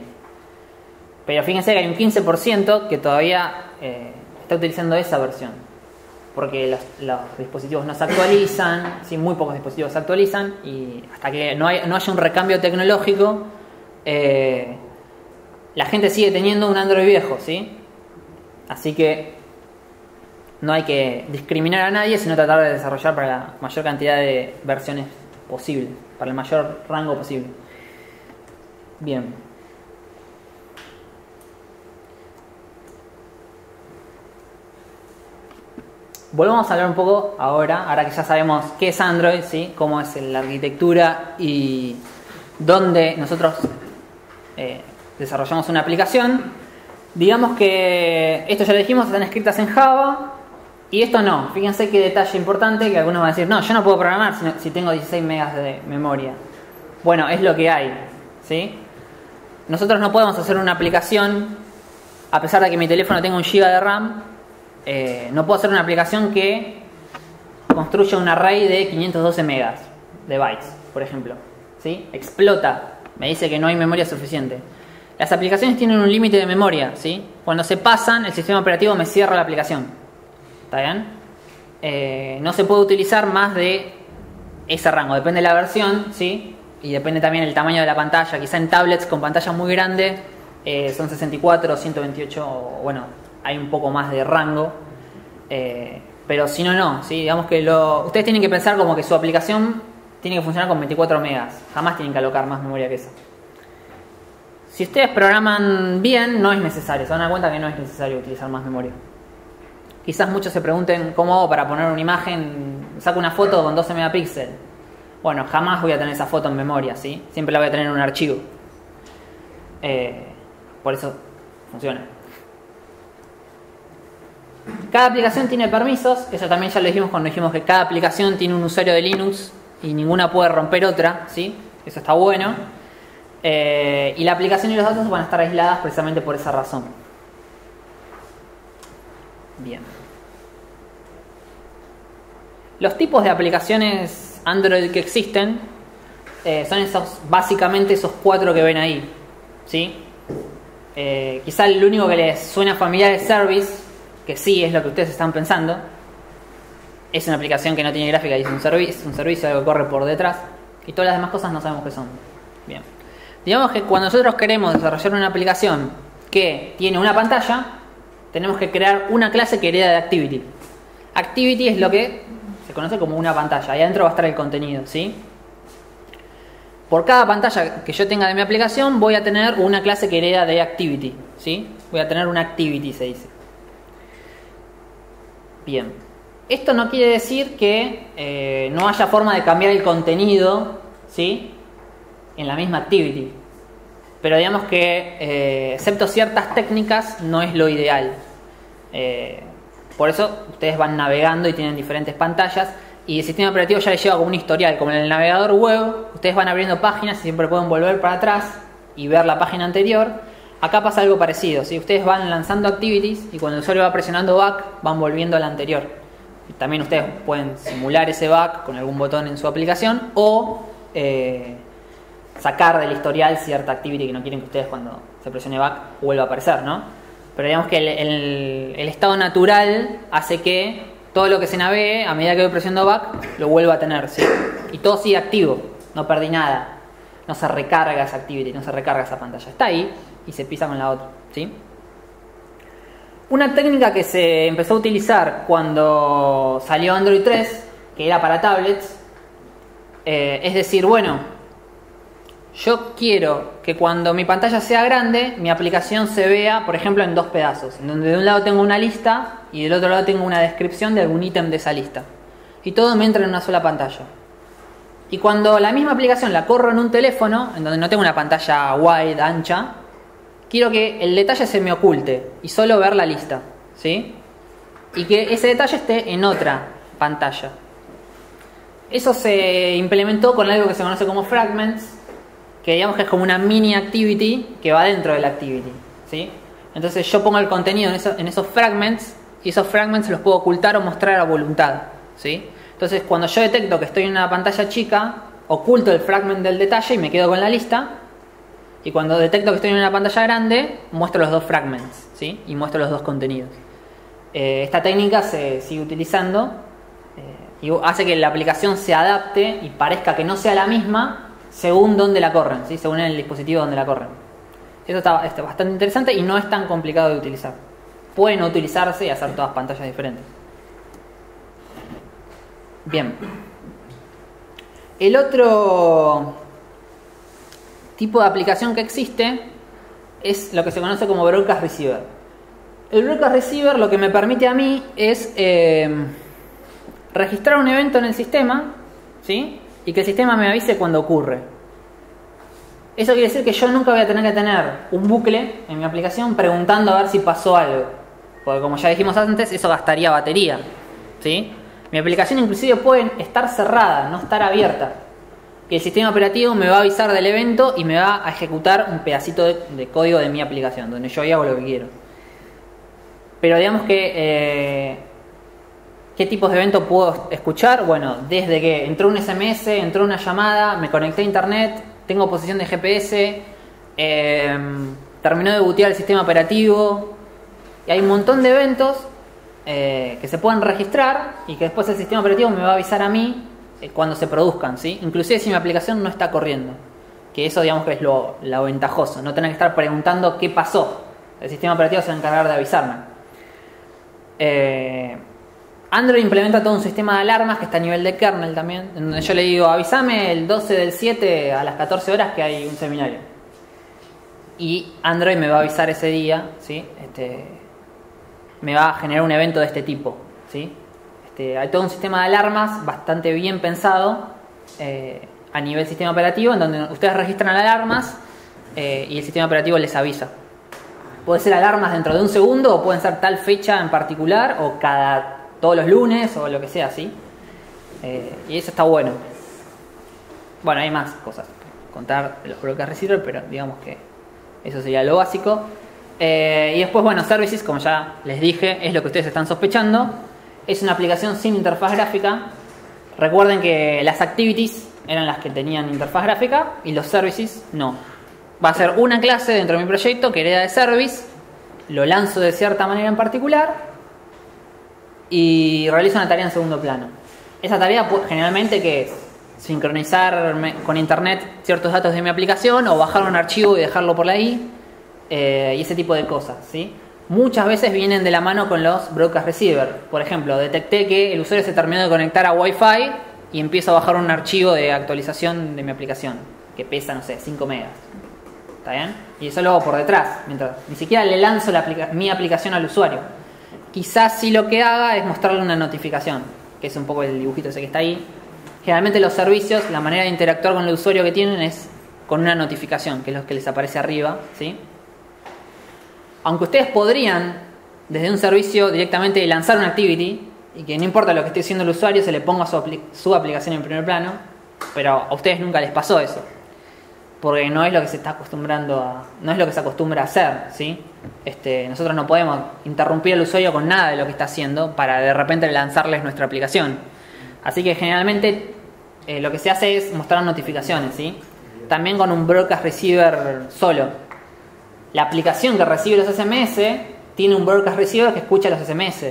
Pero fíjense que hay un 15% que todavía está utilizando esa versión. Porque los dispositivos no se actualizan, ¿sí? Muy pocos dispositivos se actualizan, y hasta que no haya un recambio tecnológico, la gente sigue teniendo un Android viejo, ¿sí? Así que no hay que discriminar a nadie, sino tratar de desarrollar para la mayor cantidad de versiones posible, para el mayor rango posible. Bien. Volvamos a hablar un poco ahora que ya sabemos qué es Android, ¿sí? Cómo es la arquitectura y dónde nosotros desarrollamos una aplicación. Digamos que esto ya lo dijimos, están escritas en Java y esto no. Fíjense qué detalle importante, que algunos van a decir, no, yo no puedo programar si tengo 16 megas de memoria. Bueno, es lo que hay, ¿sí? Nosotros no podemos hacer una aplicación, a pesar de que mi teléfono tenga 1 GB de RAM, no puedo hacer una aplicación que construya un array de 512 megas de bytes, por ejemplo, ¿sí? Explota, me dice que no hay memoria suficiente. Las aplicaciones tienen un límite de memoria, ¿sí? Cuando se pasan, el sistema operativo me cierra la aplicación. ¿Está bien? No se puede utilizar más de ese rango, depende de la versión, ¿sí? Y depende también del tamaño de la pantalla. Quizá en tablets con pantalla muy grande son 64, 128, o bueno, hay un poco más de rango. Pero si no, no, ¿sí? Digamos que ustedes tienen que pensar como que su aplicación tiene que funcionar con 24 megas. Jamás tienen que alocar más memoria que eso. Si ustedes programan bien, no es necesario. Se van a dar cuenta que no es necesario utilizar más memoria. Quizás muchos se pregunten cómo hago para poner una imagen, saco una foto con 12 megapíxeles. Bueno, jamás voy a tener esa foto en memoria, ¿sí? Siempre la voy a tener en un archivo. Por eso funciona. Cada aplicación tiene permisos. Eso también ya lo dijimos cuando dijimos que cada aplicación tiene un usuario de Linux y ninguna puede romper otra, ¿sí? Eso está bueno. Y la aplicación y los datos van a estar aisladas precisamente por esa razón. Bien. Los tipos de aplicaciones Android que existen son básicamente esos 4 que ven ahí, ¿sí? Quizá el único que les suena familiar es Service, que sí es lo que ustedes están pensando. es una aplicación que no tiene gráfica y es un servicio, algo que corre por detrás. Y todas las demás cosas no sabemos qué son. Bien. Digamos que cuando nosotros queremos desarrollar una aplicación que tiene una pantalla, tenemos que crear una clase que hereda de Activity. Activity es lo que se conoce como una pantalla. Ahí adentro va a estar el contenido, ¿sí? Por cada pantalla que yo tenga de mi aplicación, voy a tener una clase que hereda de Activity, ¿sí? Voy a tener una Activity, se dice. Bien. Esto no quiere decir que no haya forma de cambiar el contenido, ¿sí? En la misma Activity. Pero digamos que, excepto ciertas técnicas, no es lo ideal. Por eso ustedes van navegando y tienen diferentes pantallas. Y el sistema operativo ya les lleva como un historial. Como en el navegador web, ustedes van abriendo páginas y siempre pueden volver para atrás y ver la página anterior. Acá pasa algo parecido, ¿sí? Ustedes van lanzando activities y cuando el usuario va presionando back, van volviendo a la anterior. También ustedes pueden simular ese back con algún botón en su aplicación o sacar del historial cierta activity que no quieren que ustedes cuando se presione back vuelva a aparecer, ¿no? Pero digamos que el estado natural hace que todo lo que se navegue, a medida que voy presionando back, lo vuelva a tener, ¿sí? Y todo sigue activo, no perdí nada. No se recarga esa activity, no se recarga esa pantalla. Está ahí y se pisa con la otra, ¿sí? Una técnica que se empezó a utilizar cuando salió Android 3, que era para tablets, es decir, bueno, yo quiero que cuando mi pantalla sea grande, mi aplicación se vea, por ejemplo, en dos pedazos, en donde de un lado tengo una lista y del otro lado tengo una descripción de algún ítem de esa lista. Y todo me entra en una sola pantalla. Y cuando la misma aplicación la corro en un teléfono, en donde no tengo una pantalla wide, ancha, quiero que el detalle se me oculte y solo ver la lista, ¿sí? Y que ese detalle esté en otra pantalla. Eso se implementó con algo que se conoce como fragments, que digamos que es como una mini activity que va dentro de la activity, ¿sí? Entonces yo pongo el contenido en esos fragments y esos fragments los puedo ocultar o mostrar a voluntad, ¿sí? Entonces cuando yo detecto que estoy en una pantalla chica, oculto el fragment del detalle y me quedo con la lista. Y cuando detecto que estoy en una pantalla grande, muestro los dos fragments, ¿sí? Y muestro los dos contenidos. Esta técnica se sigue utilizando y hace que la aplicación se adapte y parezca que no sea la misma según dónde la corren, ¿sí? Según el dispositivo donde la corren. Eso está bastante interesante y no es tan complicado de utilizar. Pueden utilizarse y hacer todas pantallas diferentes. Bien. El otro tipo de aplicación que existe es lo que se conoce como Broadcast Receiver. El Broadcast Receiver lo que me permite a mí es registrar un evento en el sistema, ¿sí? Y que el sistema me avise cuando ocurre. Eso quiere decir que yo nunca voy a tener que tener un bucle en mi aplicación preguntando a ver si pasó algo. Porque como ya dijimos antes, eso gastaría batería, ¿sí? Mi aplicación inclusive puede estar cerrada, no estar abierta. Y el sistema operativo me va a avisar del evento y me va a ejecutar un pedacito de código de mi aplicación, donde yo hago lo que quiero. Pero digamos que ¿qué tipos de eventos puedo escuchar? Bueno, desde que entró un SMS, entró una llamada, me conecté a internet, tengo posición de GPS, terminó de bootear el sistema operativo. Y hay un montón de eventos que se pueden registrar y que después el sistema operativo me va a avisar a mí cuando se produzcan, ¿sí? Inclusive si mi aplicación no está corriendo. Que eso digamos que es lo ventajoso, no tener que estar preguntando qué pasó. El sistema operativo se va a encargar de avisarme. Android implementa todo un sistema de alarmas que está a nivel de kernel también, en donde yo le digo, avísame el 12 del 7 a las 14 horas que hay un seminario. Y Android me va a avisar ese día, ¿sí? Me va a generar un evento de este tipo, ¿sí? Hay todo un sistema de alarmas bastante bien pensado a nivel sistema operativo, en donde ustedes registran alarmas y el sistema operativo les avisa. Puede ser alarmas dentro de un segundo o pueden ser tal fecha en particular o todos los lunes o lo que sea, ¿sí? Y eso está bueno. Bueno, hay más cosas contar de los Broadcast Receiver, pero digamos que eso sería lo básico. Y después, bueno, Services, como ya les dije, es lo que ustedes están sospechando. Es una aplicación sin interfaz gráfica. Recuerden que las activities eran las que tenían interfaz gráfica y los services no. Va a ser una clase dentro de mi proyecto que hereda de service, lo lanzo de cierta manera en particular y realizo una tarea en segundo plano. Esa tarea generalmente, ¿qué es? Sincronizar con internet ciertos datos de mi aplicación o bajar un archivo y dejarlo por ahí, y ese tipo de cosas, ¿sí? Muchas veces vienen de la mano con los broadcast receiver. Por ejemplo, detecté que el usuario se terminó de conectar a Wi-Fi y empiezo a bajar un archivo de actualización de mi aplicación que pesa, no sé, 5 megas. ¿Está bien? Y eso lo hago por detrás, mientras ni siquiera le lanzo mi aplicación al usuario. Quizás si lo que haga es mostrarle una notificación, que es un poco el dibujito ese que está ahí. Generalmente los servicios, la manera de interactuar con el usuario que tienen es con una notificación, que es lo que les aparece arriba, ¿sí? Aunque ustedes podrían, desde un servicio, directamente lanzar una activity y que no importa lo que esté haciendo el usuario, se le ponga su aplicación en primer plano, pero a ustedes nunca les pasó eso, porque no es lo que se está acostumbrando no es lo que se acostumbra a hacer, ¿sí? Nosotros no podemos interrumpir al usuario con nada de lo que está haciendo para de repente lanzarles nuestra aplicación. Así que generalmente lo que se hace es mostrar notificaciones, ¿sí? También con un broadcast receiver solo. La aplicación que recibe los SMS tiene un broadcast receiver que escucha los SMS.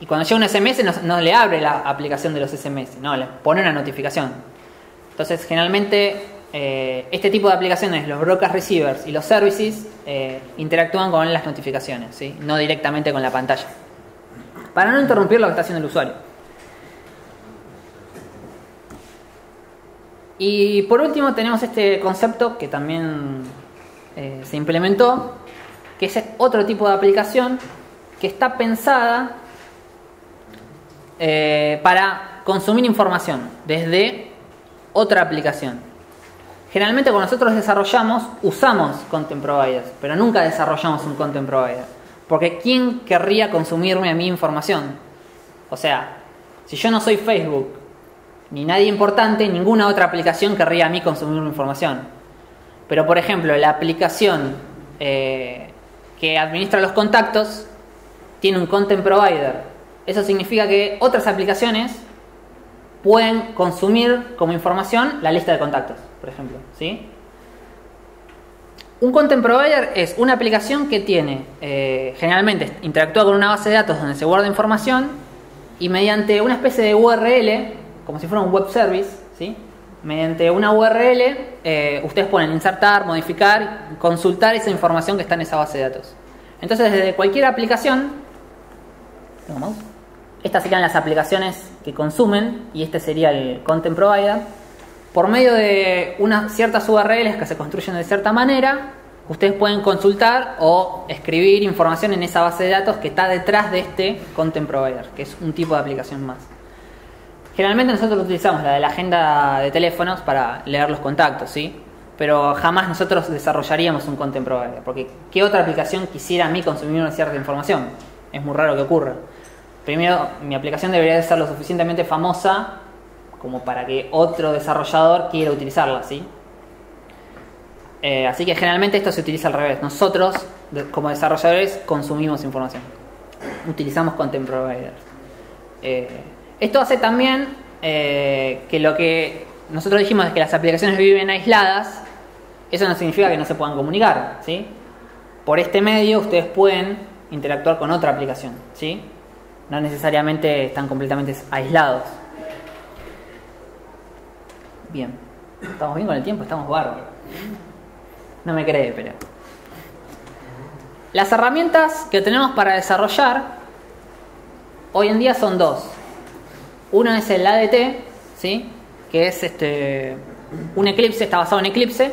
Y cuando llega un SMS no le abre la aplicación de los SMS, no, le pone una notificación. Entonces generalmente este tipo de aplicaciones, los broadcast receivers y los services, interactúan con las notificaciones, ¿sí? No directamente con la pantalla, para no interrumpir lo que está haciendo el usuario. Y por último tenemos este concepto que también se implementó, que es otro tipo de aplicación que está pensada para consumir información desde otra aplicación. Generalmente cuando nosotros usamos content providers, pero nunca desarrollamos un content provider, porque ¿quién querría consumirme a mí información? O sea, si yo no soy Facebook ni nadie importante, ninguna otra aplicación querría a mí consumir mi información. Pero por ejemplo, la aplicación que administra los contactos tiene un content provider. Eso significa que otras aplicaciones pueden consumir como información la lista de contactos, por ejemplo, ¿sí? Un content provider es una aplicación que tiene, generalmente interactúa con una base de datos donde se guarda información y mediante una especie de URL, como si fuera un web service, ¿sí? Mediante una URL, ustedes pueden insertar, modificar, consultar esa información que está en esa base de datos. Entonces, desde cualquier aplicación, estas serían las aplicaciones que consumen y este sería el content provider. Por medio de unas ciertas URLs que se construyen de cierta manera, ustedes pueden consultar o escribir información en esa base de datos que está detrás de este content provider, que es un tipo de aplicación más. Generalmente nosotros utilizamos la de la agenda de teléfonos para leer los contactos, ¿sí? Pero jamás nosotros desarrollaríamos un content provider, porque ¿qué otra aplicación quisiera a mí consumir una cierta información? Es muy raro que ocurra. Primero, mi aplicación debería de ser lo suficientemente famosa como para que otro desarrollador quiera utilizarla, ¿sí? Así que generalmente esto se utiliza al revés. Nosotros, como desarrolladores, consumimos información. Utilizamos content providers. Esto hace también que lo que nosotros dijimos es que las aplicaciones viven aisladas. Eso no significa que no se puedan comunicar, ¿sí? Por este medio ustedes pueden interactuar con otra aplicación, ¿sí? No necesariamente están completamente aislados. Bien. ¿Estamos bien con el tiempo? Estamos bárbaros. No me cree, pero... Las herramientas que tenemos para desarrollar hoy en día son dos. Uno es el ADT, ¿sí? Que es un Eclipse, está basado en Eclipse,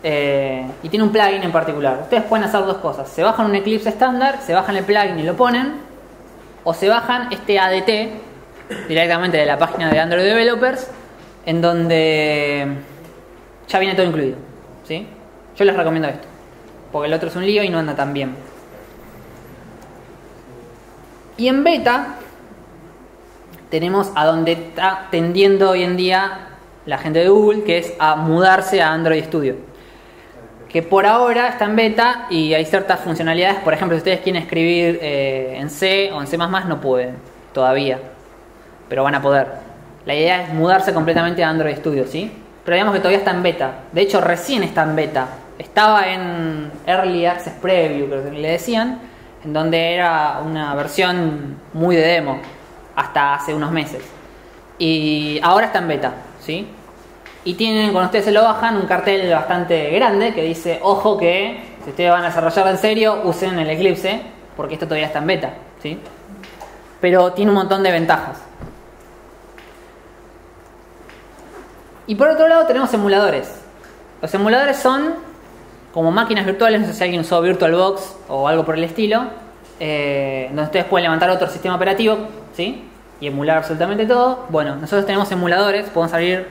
y tiene un plugin en particular. Ustedes pueden hacer dos cosas: se bajan un Eclipse estándar, se bajan el plugin y lo ponen, o se bajan este ADT directamente de la página de Android Developers, en donde ya viene todo incluido, ¿sí? Yo les recomiendo esto, porque el otro es un lío y no anda tan bien. Y en beta tenemos a donde está tendiendo hoy en día la gente de Google, que es a mudarse a Android Studio, que por ahora está en beta y hay ciertas funcionalidades. Por ejemplo, si ustedes quieren escribir en C o en C++, no pueden todavía, pero van a poder. La idea es mudarse completamente a Android Studio, ¿sí? Pero digamos que todavía está en beta. De hecho, recién está en beta. Estaba en Early Access Preview, creo que le decían. en donde era una versión muy de demo, hasta hace unos meses. Y ahora está en beta, ¿sí? Y tienen, cuando ustedes se lo bajan, un cartel bastante grande que dice, ojo que si ustedes van a desarrollarlo en serio, usen el Eclipse, porque esto todavía está en beta, ¿sí? Pero tiene un montón de ventajas. Y por otro lado tenemos emuladores. Los emuladores son como máquinas virtuales, no sé si alguien usó VirtualBox o algo por el estilo, donde ustedes pueden levantar otro sistema operativo, ¿sí? Y emular absolutamente todo. Bueno, nosotros tenemos emuladores, podemos abrir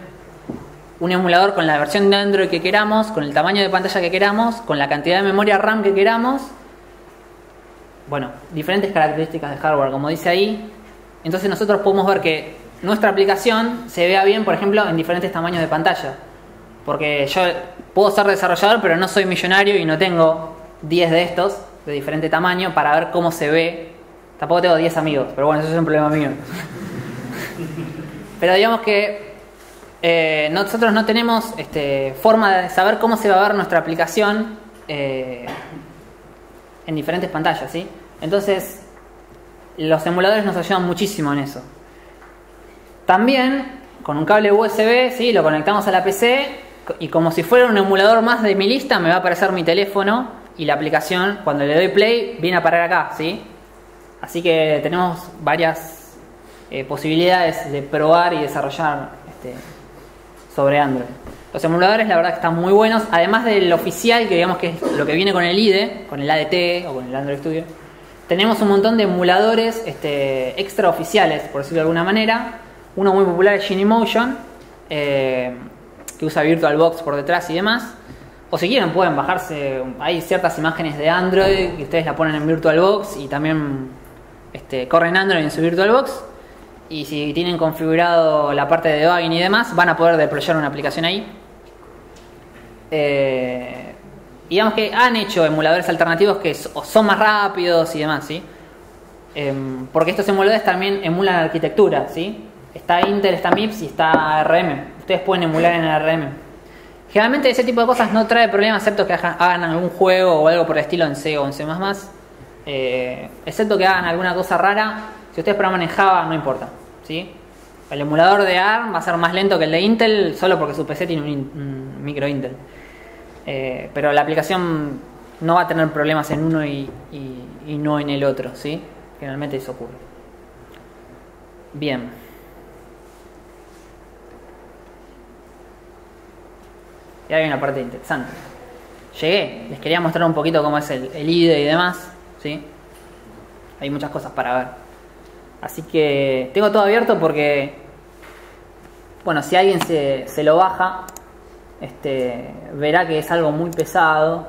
un emulador con la versión de Android que queramos, con el tamaño de pantalla que queramos, con la cantidad de memoria RAM que queramos. Bueno, diferentes características de hardware, como dice ahí. Entonces nosotros podemos ver que nuestra aplicación se vea bien, por ejemplo, en diferentes tamaños de pantalla. Porque yo puedo ser desarrollador, pero no soy millonario y no tengo 10 de estos de diferente tamaño para ver cómo se ve. Tampoco tengo 10 amigos, pero bueno, eso es un problema mío. Pero digamos que nosotros no tenemos forma de saber cómo se va a ver nuestra aplicación en diferentes pantallas, ¿sí? Entonces, los emuladores nos ayudan muchísimo en eso. También, con un cable USB, ¿sí? Lo conectamos a la PC y como si fuera un emulador más de mi lista, me va a aparecer mi teléfono y la aplicación, cuando le doy play, viene a parar acá, ¿sí? Así que tenemos varias posibilidades de probar y desarrollar sobre Android. Los emuladores la verdad que están muy buenos, además del oficial, que digamos que es lo que viene con el IDE, con el ADT o con el Android Studio. Tenemos un montón de emuladores extra oficiales, por decirlo de alguna manera. Uno muy popular es Genymotion, que usa VirtualBox por detrás y demás. O si quieren pueden bajarse, hay ciertas imágenes de Android que ustedes la ponen en VirtualBox y también corren Android en su VirtualBox. Y si tienen configurado la parte de debugging y demás, van a poder deployar una aplicación ahí. Digamos que han hecho emuladores alternativos que son más rápidos y demás, ¿sí? Porque estos emuladores también emulan la arquitectura, ¿sí? Está Intel, está MIPS y está ARM. Ustedes pueden emular en ARM. Generalmente ese tipo de cosas no trae problema, excepto que hagan algún juego o algo por el estilo en C o en C++. Excepto que hagan alguna cosa rara. Si ustedes programan en Java, no importa, ¿sí? El emulador de ARM va a ser más lento que el de Intel, solo porque su PC tiene un micro Intel. Pero la aplicación no va a tener problemas en uno y no en el otro, ¿sí? Generalmente eso ocurre. Bien. Y hay una parte interesante. Llegué, les quería mostrar un poquito cómo es el IDE y demás, ¿sí? Hay muchas cosas para ver. Así que tengo todo abierto porque, bueno, si alguien se lo baja, verá que es algo muy pesado,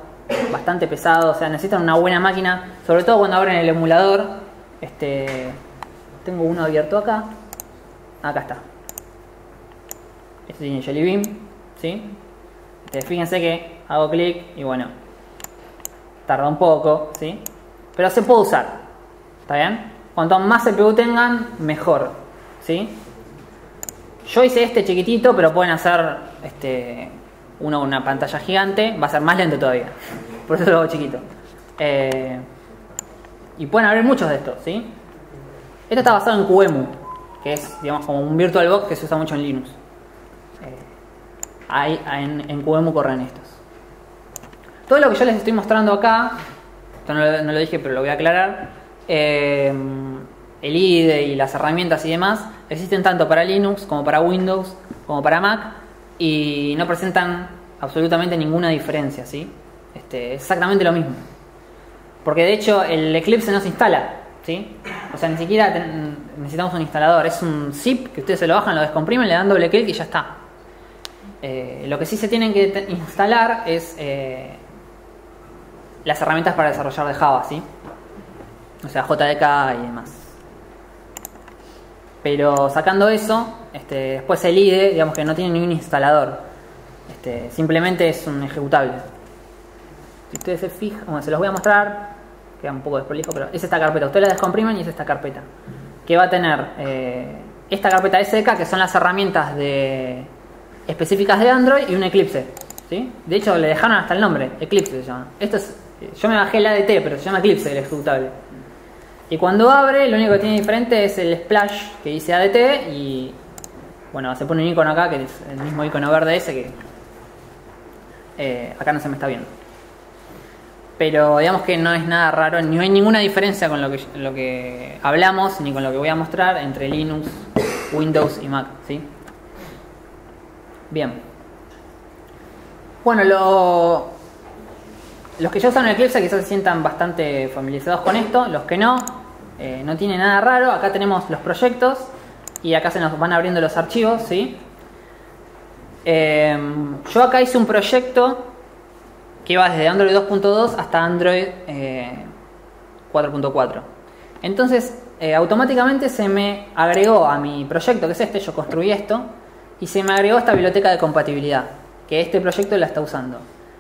bastante pesado. O sea, necesitan una buena máquina, sobre todo cuando abren el emulador. Tengo uno abierto acá. Acá está. Este tiene Jelly Bean, ¿sí? Fíjense que hago clic y bueno, tarda un poco, ¿sí? Pero se puede usar, ¿está bien? Cuanto más CPU tengan, mejor, ¿sí? Yo hice chiquitito, pero pueden hacer uno con una pantalla gigante, va a ser más lento todavía, por eso lo hago chiquito. Y pueden abrir muchos de estos, ¿sí? Esto está basado en QEMU, que es, digamos, como un VirtualBox que se usa mucho en Linux. En QEMU corren estos. Todo lo que yo les estoy mostrando acá, esto no lo dije pero lo voy a aclarar, el IDE y las herramientas y demás existen tanto para Linux como para Windows como para Mac y no presentan absolutamente ninguna diferencia, ¿sí? Exactamente lo mismo, porque de hecho el Eclipse no se instala, ¿sí? O sea, ni siquiera necesitamos un instalador, es un zip que ustedes se lo bajan, lo descomprimen, le dan doble clic y ya está. Lo que sí se tienen que instalar es las herramientas para desarrollar de Java, ¿sí? O sea, JDK y demás. Pero sacando eso, después el IDE, digamos que no tiene ningún instalador. Simplemente es un ejecutable. Si ustedes se fijan, bueno, se los voy a mostrar, queda un poco desprolijo, pero es esta carpeta. Ustedes la descomprimen y es esta carpeta. Que va a tener esta carpeta SDK, que son las herramientas específicas de Android, y un Eclipse, ¿sí? De hecho le dejaron hasta el nombre, Eclipse se llama. Esto es Yo me bajé el ADT, pero se llama Eclipse el ejecutable. Y cuando abre, lo único que tiene diferente es el splash que dice ADT y bueno, se pone un icono acá que es el mismo icono verde ese que acá no se me está viendo. Pero digamos que no es nada raro, no hay ninguna diferencia con lo que hablamos ni con lo que voy a mostrar entre Linux, Windows y Mac, ¿sí? Bien. Bueno, los que ya usan Eclipse quizás se sientan bastante familiarizados con esto, los que no, no tiene nada raro. Acá tenemos los proyectos y acá se nos van abriendo los archivos, ¿sí? Yo acá hice un proyecto que va desde Android 2.2 hasta Android 4.4. Entonces, automáticamente se me agregó a mi proyecto, que es este, yo construí esto, y se me agregó esta biblioteca de compatibilidad, que este proyecto la está usando.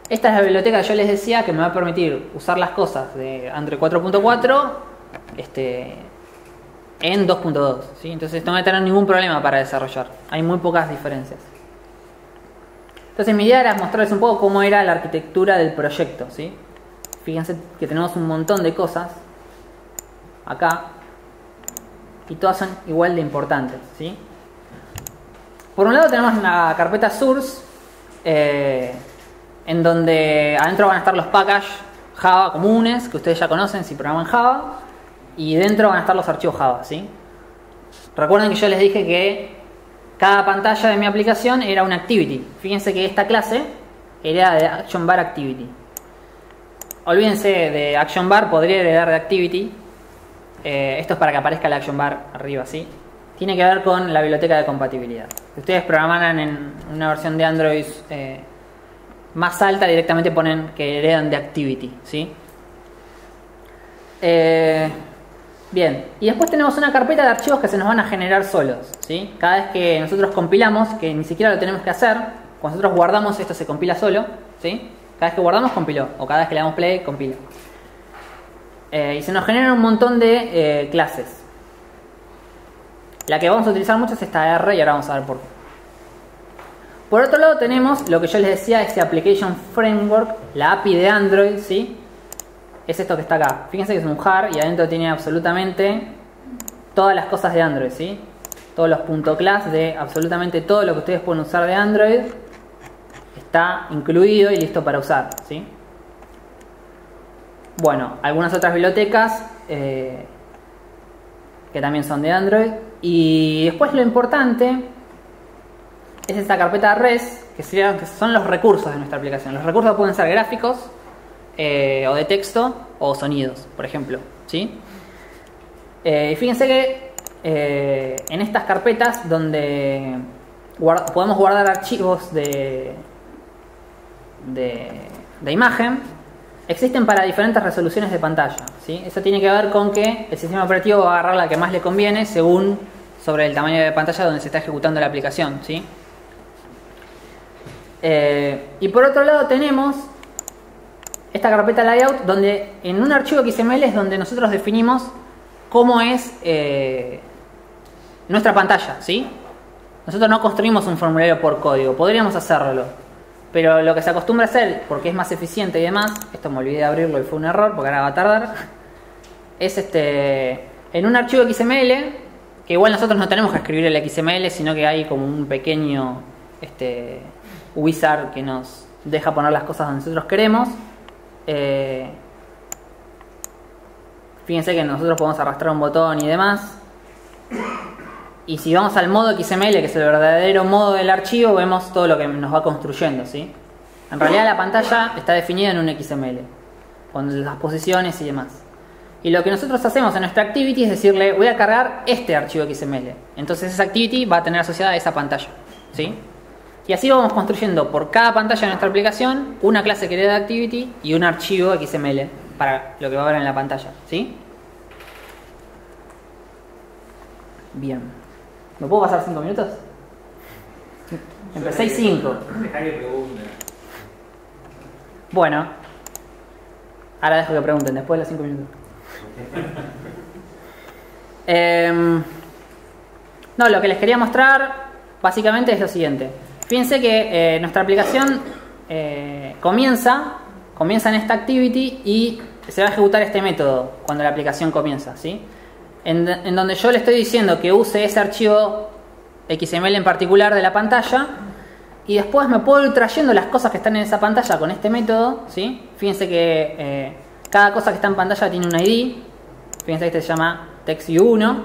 Esta es la biblioteca que yo les decía que me va a permitir usar las cosas de Android 4.4 en 2.2, ¿sí? Entonces no voy a tener ningún problema para desarrollar. Hay muy pocas diferencias. Entonces mi idea era mostrarles un poco cómo era la arquitectura del proyecto, ¿sí? Fíjense que tenemos un montón de cosas acá y todas son igual de importantes, ¿sí? Por un lado tenemos la carpeta source, en donde adentro van a estar los packages Java comunes que ustedes ya conocen si programan Java, y dentro van a estar los archivos Java, ¿sí? Recuerden que yo les dije que cada pantalla de mi aplicación era una activity. Fíjense que esta clase era de Action Bar Activity. Olvídense de Action Bar, podría heredar de Activity. Esto es para que aparezca el Action Bar arriba, ¿sí? Tiene que ver con la biblioteca de compatibilidad. Si ustedes programaran en una versión de Android más alta, directamente ponen que heredan de Activity, ¿sí? Bien, y después tenemos una carpeta de archivos que se nos van a generar solos, ¿sí? Cada vez que nosotros compilamos, que ni siquiera lo tenemos que hacer, cuando nosotros guardamos esto se compila solo, ¿sí? Cada vez que guardamos compiló, o cada vez que le damos play compila. Y se nos generan un montón de clases. La que vamos a utilizar mucho es esta R y ahora vamos a ver por qué. Por otro lado tenemos lo que yo les decía, este Application Framework, la API de Android, ¿sí? Es esto que está acá. Fíjense que es un jar y adentro tiene absolutamente todas las cosas de Android, ¿sí? Todos los .class de absolutamente todo lo que ustedes pueden usar de Android está incluido y listo para usar, ¿sí? Bueno, algunas otras bibliotecas que también son de Android. Y después lo importante es esta carpeta res, que son los recursos de nuestra aplicación. Los recursos pueden ser gráficos, o de texto, o sonidos, por ejemplo, ¿sí? Y fíjense que en estas carpetas donde podemos guardar archivos de imagen, existen para diferentes resoluciones de pantalla, ¿sí? Eso tiene que ver con que el sistema operativo va a agarrar la que más le conviene según sobre el tamaño de pantalla donde se está ejecutando la aplicación, ¿sí? Y por otro lado tenemos esta carpeta layout, donde en un archivo XML es donde nosotros definimos cómo es nuestra pantalla, ¿sí? Nosotros no construimos un formulario por código, podríamos hacerlo, pero lo que se acostumbra a hacer, porque es más eficiente y demás, esto me olvidé de abrirlo y fue un error porque ahora va a tardar, es en un archivo XML, que igual nosotros no tenemos que escribir el XML, sino que hay como un pequeño wizard que nos deja poner las cosas donde nosotros queremos. Fíjense que nosotros podemos arrastrar un botón y demás, y si vamos al modo XML, que es el verdadero modo del archivo, vemos todo lo que nos va construyendo, ¿sí? En realidad la pantalla está definida en un XML con las posiciones y demás, y lo que nosotros hacemos en nuestra activity es decirle voy a cargar este archivo XML, entonces esa activity va a tener asociada a esa pantalla, ¿sí? Y así vamos construyendo por cada pantalla de nuestra aplicación una clase que hereda de activity y un archivo XML para lo que va a ver en la pantalla, ¿sí? Bien. ¿Me puedo pasar 5 minutos? Empecé y 5. Bueno. Ahora dejo que pregunten después de los 5 minutos. No, lo que les quería mostrar básicamente es lo siguiente. Fíjense que nuestra aplicación comienza comienza en esta activity y se va a ejecutar este método cuando la aplicación comienza, ¿sí? En donde yo le estoy diciendo que use ese archivo XML en particular de la pantalla y después me puedo ir trayendo las cosas que están en esa pantalla con este método, ¿sí? Fíjense que cada cosa que está en pantalla tiene un ID. Fíjense que este se llama TextView1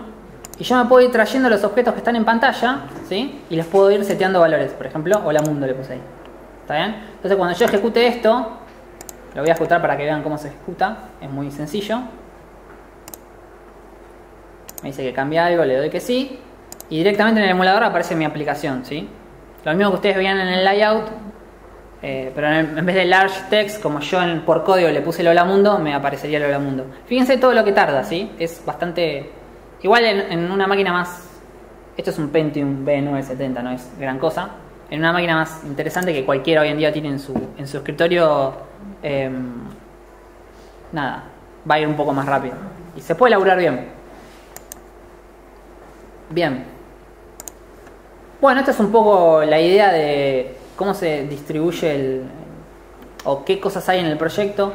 y yo me puedo ir trayendo los objetos que están en pantalla, ¿sí? Y les puedo ir seteando valores. Por ejemplo, hola mundo le puse ahí. ¿Está bien? Entonces cuando yo ejecute esto, lo voy a ejecutar para que vean cómo se ejecuta. Es muy sencillo. Me dice que cambia algo, le doy que sí. Y directamente en el emulador aparece mi aplicación, ¿sí? Lo mismo que ustedes veían en el layout, pero en vez de large text, como yo por código le puse el hola mundo, me aparecería el hola mundo. Fíjense todo lo que tarda, ¿sí? Es bastante... Igual en una máquina más... Esto es un Pentium B970, no es gran cosa. En una máquina más interesante que cualquiera hoy en día tiene en su escritorio, nada, va a ir un poco más rápido. Y se puede laburar bien. Bien. Bueno, esta es un poco la idea de cómo se distribuye o qué cosas hay en el proyecto.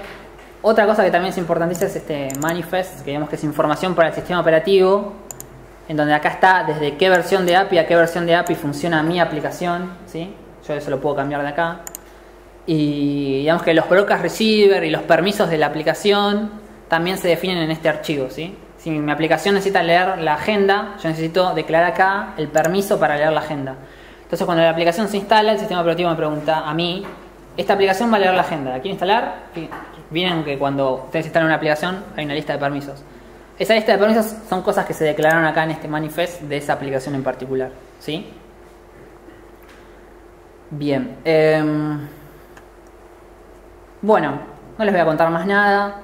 Otra cosa que también es importantísima es este manifest, que digamos que es información para el sistema operativo, en donde acá está desde qué versión de API a qué versión de API funciona mi aplicación, ¿sí? Yo eso lo puedo cambiar de acá. Y digamos que los broadcast receiver y los permisos de la aplicación también se definen en este archivo, ¿sí? Si mi aplicación necesita leer la agenda, yo necesito declarar acá el permiso para leer la agenda. Entonces cuando la aplicación se instala, el sistema operativo me pregunta a mí, esta aplicación va a leer la agenda, ¿la quiere instalar? Vienen que cuando ustedes instalan una aplicación hay una lista de permisos. Esa lista de permisos son cosas que se declararon acá en este manifest de esa aplicación en particular, ¿sí? Bien. Bueno, no les voy a contar más nada.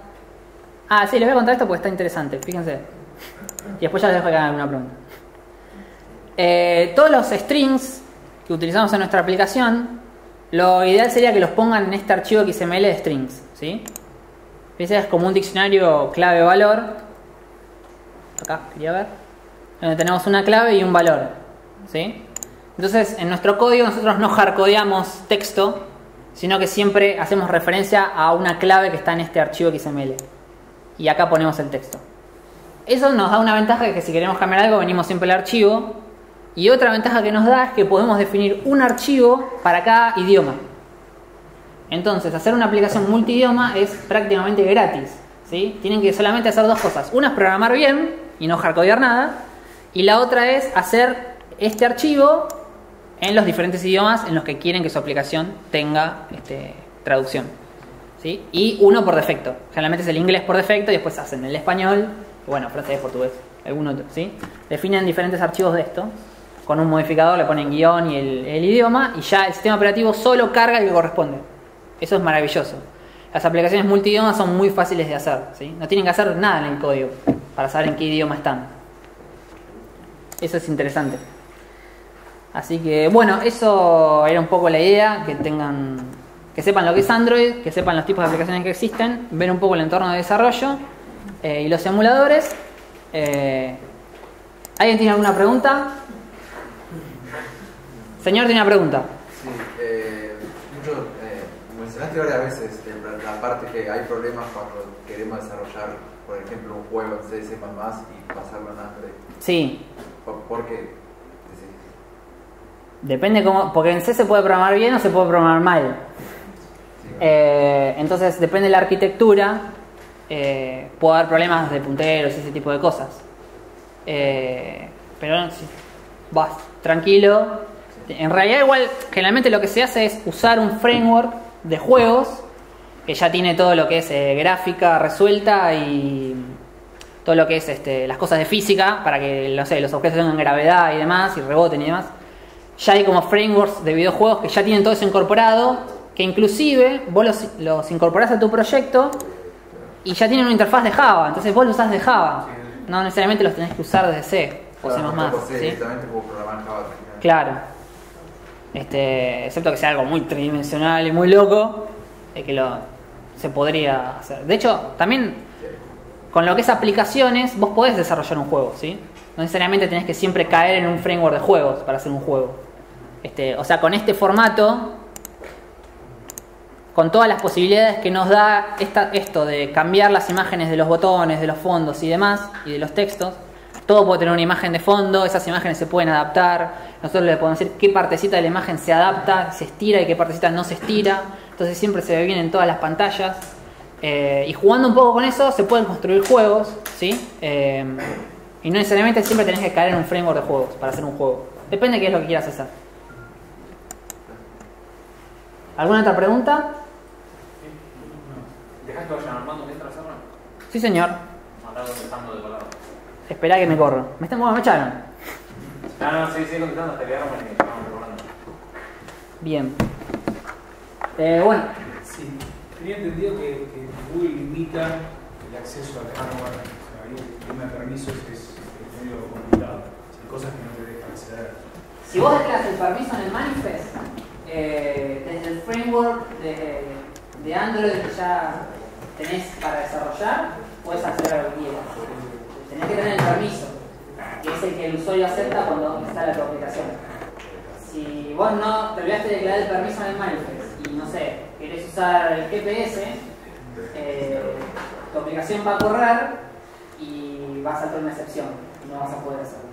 Ah, sí, les voy a contar esto porque está interesante, fíjense. Y después ya les dejo que hagan alguna pregunta. Todos los strings que utilizamos en nuestra aplicación, lo ideal sería que los pongan en este archivo XML de strings, ¿sí? Fíjense, es como un diccionario clave-valor. Acá, quería ver. Donde tenemos una clave y un valor, ¿sí? Entonces, en nuestro código nosotros no hardcodeamos texto, sino que siempre hacemos referencia a una clave que está en este archivo XML. Y acá ponemos el texto. Eso nos da una ventaja de que si queremos cambiar algo, venimos siempre al archivo. Y otra ventaja que nos da es que podemos definir un archivo para cada idioma. Entonces, hacer una aplicación multidioma es prácticamente gratis, ¿sí? Tienen que solamente hacer dos cosas. Una es programar bien y no hardcodear nada. Y la otra es hacer este archivo en los diferentes idiomas en los que quieren que su aplicación tenga traducción, ¿sí? Y uno por defecto. Generalmente es el inglés por defecto y después hacen el español, y bueno, francés, portugués, algún otro, ¿sí? Definen diferentes archivos de esto. Con un modificador le ponen guión y el idioma y ya el sistema operativo solo carga el que corresponde. Eso es maravilloso. Las aplicaciones multidiomas son muy fáciles de hacer, ¿sí? No tienen que hacer nada en el código para saber en qué idioma están. Eso es interesante. Así que bueno, eso era un poco la idea, que sepan lo que es Android, que sepan los tipos de aplicaciones que existen, ver un poco el entorno de desarrollo y los emuladores. ¿Alguien tiene alguna pregunta? Señor, tiene una pregunta. Sí, mencionaste varias veces la parte que hay problemas cuando queremos desarrollar, por ejemplo, un juego en C, C++ y pasarlo en Android. Sí. ¿Por qué? Depende cómo, porque en C se puede programar bien o se puede programar mal. Sí, entonces depende de la arquitectura, puede haber problemas de punteros y ese tipo de cosas. Pero si vas tranquilo. En realidad igual generalmente lo que se hace es usar un framework de juegos que ya tiene todo lo que es gráfica resuelta y todo lo que es las cosas de física para que los objetos tengan gravedad y demás y reboten y demás. Ya hay como frameworks de videojuegos que ya tienen todo eso incorporado, que inclusive vos los incorporás a tu proyecto y ya tienen una interfaz de Java, entonces vos lo usás de Java, no necesariamente los tenés que usar desde C o C++, ¿sí? Directamente puedo programar Java. Claro. Excepto que sea algo muy tridimensional y muy loco, se podría hacer. De hecho, también con lo que es aplicaciones, vos podés desarrollar un juego, ¿sí? No necesariamente tenés que siempre caer en un framework de juegos para hacer un juego. O sea, con este formato con todas las posibilidades que nos da esto de cambiar las imágenes de los botones, de los fondos y demás, y de los textos. Todo puede tener una imagen de fondo, esas imágenes se pueden adaptar. Nosotros le podemos decir qué partecita de la imagen se adapta, se estira y qué partecita no se estira. Entonces siempre se ve bien en todas las pantallas. Y jugando un poco con eso se pueden construir juegos, ¿sí? Y no necesariamente siempre tenés que caer en un framework de juegos para hacer un juego. Depende de qué es lo que quieras hacer. ¿Alguna otra pregunta? ¿Dejás que vayan armando mientras cerran? Sí, señor. Mandado contestando de palabra. Esperá que me corro. Me echaron. No, sí, sigue contestando hasta que armen y estamos recordando. Bien. Bueno. Sí, tenía entendido que Google limita el acceso al hardware. O sea, ahí el tema de permisos es medio complicado. Hay cosas que no te dejan acceder. Si vos declaras el permiso en el manifest, desde el framework de Android que ya tenés para desarrollar, puedes acceder a lo que quieras. Tenés que tener el permiso, que es el que el usuario acepta cuando instala tu aplicación. Si vos no te olvidaste de declarar el permiso en el manifest y no sé, querés usar el GPS, tu aplicación va a correr y va a saltar una excepción y no vas a poder hacerlo.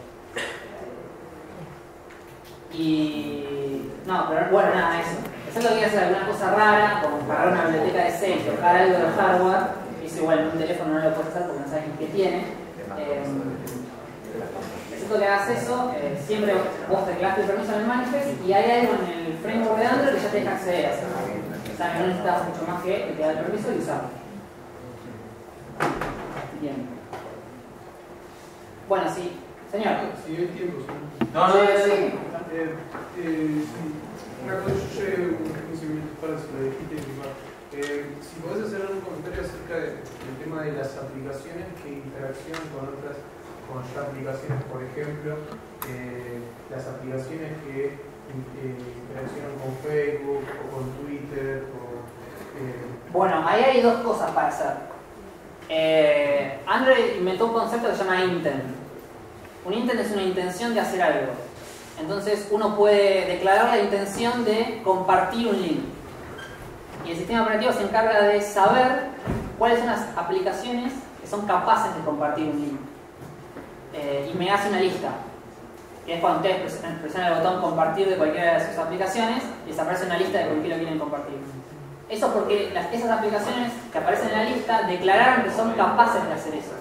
Y no, pero bueno, nada, eso. Excepto que quieras hacer alguna cosa rara, como cargar una biblioteca de Sage o cargar algo de hardware, eso igual en un teléfono no lo puedes hacer porque no sabes ni qué tiene. Excepto que hagas eso, siempre vos declaraste el permiso en el manifest y hay algo en el framework de Android que ya te deja acceder a eso. O sea, que no necesitas mucho más que te da el permiso y usarlo. Bien. Bueno, sí. Señor. Si hay tiempo, sí. No, sí. Una cosa, yo llegué unos 15 minutos para si lo dijiste igual. Si podés hacer algún comentario acerca del tema de las aplicaciones que interaccionan con otras, con ya aplicaciones, por ejemplo, las aplicaciones que interaccionan con Facebook o con Twitter. Bueno, ahí hay dos cosas para hacer. Android inventó un concepto que se llama intent. Un intent es una intención de hacer algo. Entonces uno puede declarar la intención de compartir un link. Y el sistema operativo se encarga de saber cuáles son las aplicaciones que son capaces de compartir un link. Y me hace una lista. Y es cuando ustedes presionan el botón compartir de cualquiera de sus aplicaciones y les aparece una lista de con qué lo quieren compartir. Eso porque esas aplicaciones que aparecen en la lista declararon que son capaces de hacer eso.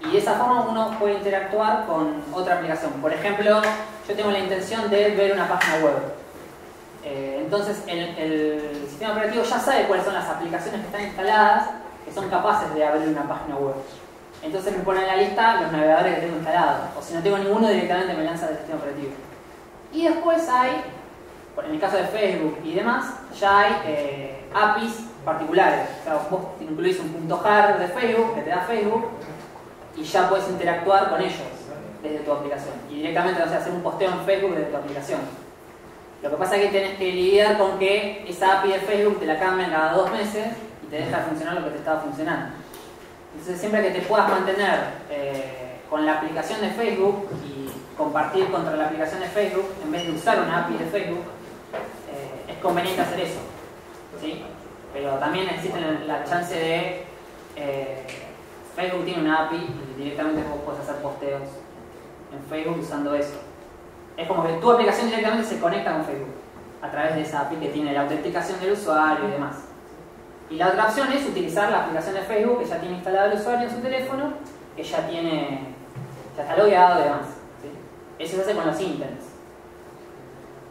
Y de esa forma uno puede interactuar con otra aplicación. Por ejemplo, yo tengo la intención de ver una página web. Entonces el sistema operativo ya sabe cuáles son las aplicaciones que están instaladas que son capaces de abrir una página web. Entonces me pone en la lista los navegadores que tengo instalados. O si no tengo ninguno, directamente me lanza del sistema operativo. Y después hay, en el caso de Facebook y demás, ya hay APIs particulares. O sea, vos incluís un .jar de Facebook que te da Facebook y ya puedes interactuar con ellos desde tu aplicación. Y directamente, o sea, hacer un posteo en Facebook desde tu aplicación. Lo que pasa es que tenés que lidiar con que esa API de Facebook te la cambian cada 2 meses y te deja de funcionar lo que te estaba funcionando. Entonces siempre que te puedas mantener con la aplicación de Facebook y compartir contra la aplicación de Facebook en vez de usar una API de Facebook, es conveniente hacer eso, ¿sí? Pero también existe la chance de Facebook tiene una API y directamente vos podés hacer posteos en Facebook usando eso. Es como que tu aplicación directamente se conecta con Facebook a través de esa API que tiene la autenticación del usuario y demás. Y la otra opción es utilizar la aplicación de Facebook que ya tiene instalado el usuario en su teléfono, que ya está logueado y demás, ¿sí? Eso se hace con los intents.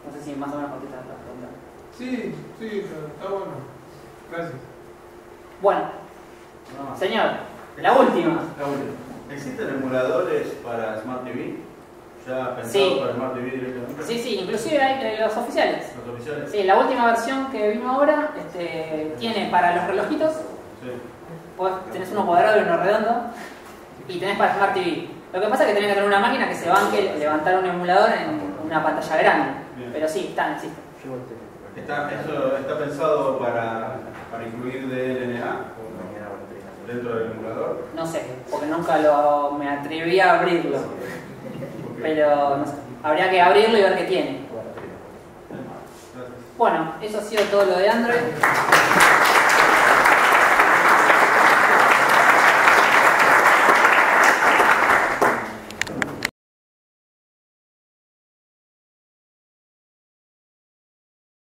No sé si más o menos contestas la pregunta. Sí, está bueno. Gracias. Bueno, señor, la última. ¿Existen emuladores para Smart TV? ¿Ya pensados Sí. para Smart TV directamente? Sí, inclusive hay los oficiales. ¿Los oficiales? Sí, la última versión que vino ahora tiene para los relojitos, Sí. vos tenés uno cuadrado y uno redondo, y tenés para Smart TV. Lo que pasa es que tenés que tener una máquina que se banque levantar un emulador en una pantalla grande. Bien. Pero sí, existen. ¿Eso está pensado para incluir DLNA dentro del emulador? No sé, porque nunca me atreví a abrirlo. Pero no sé, habría que abrirlo y ver qué tiene. Bueno, eso ha sido todo lo de Android.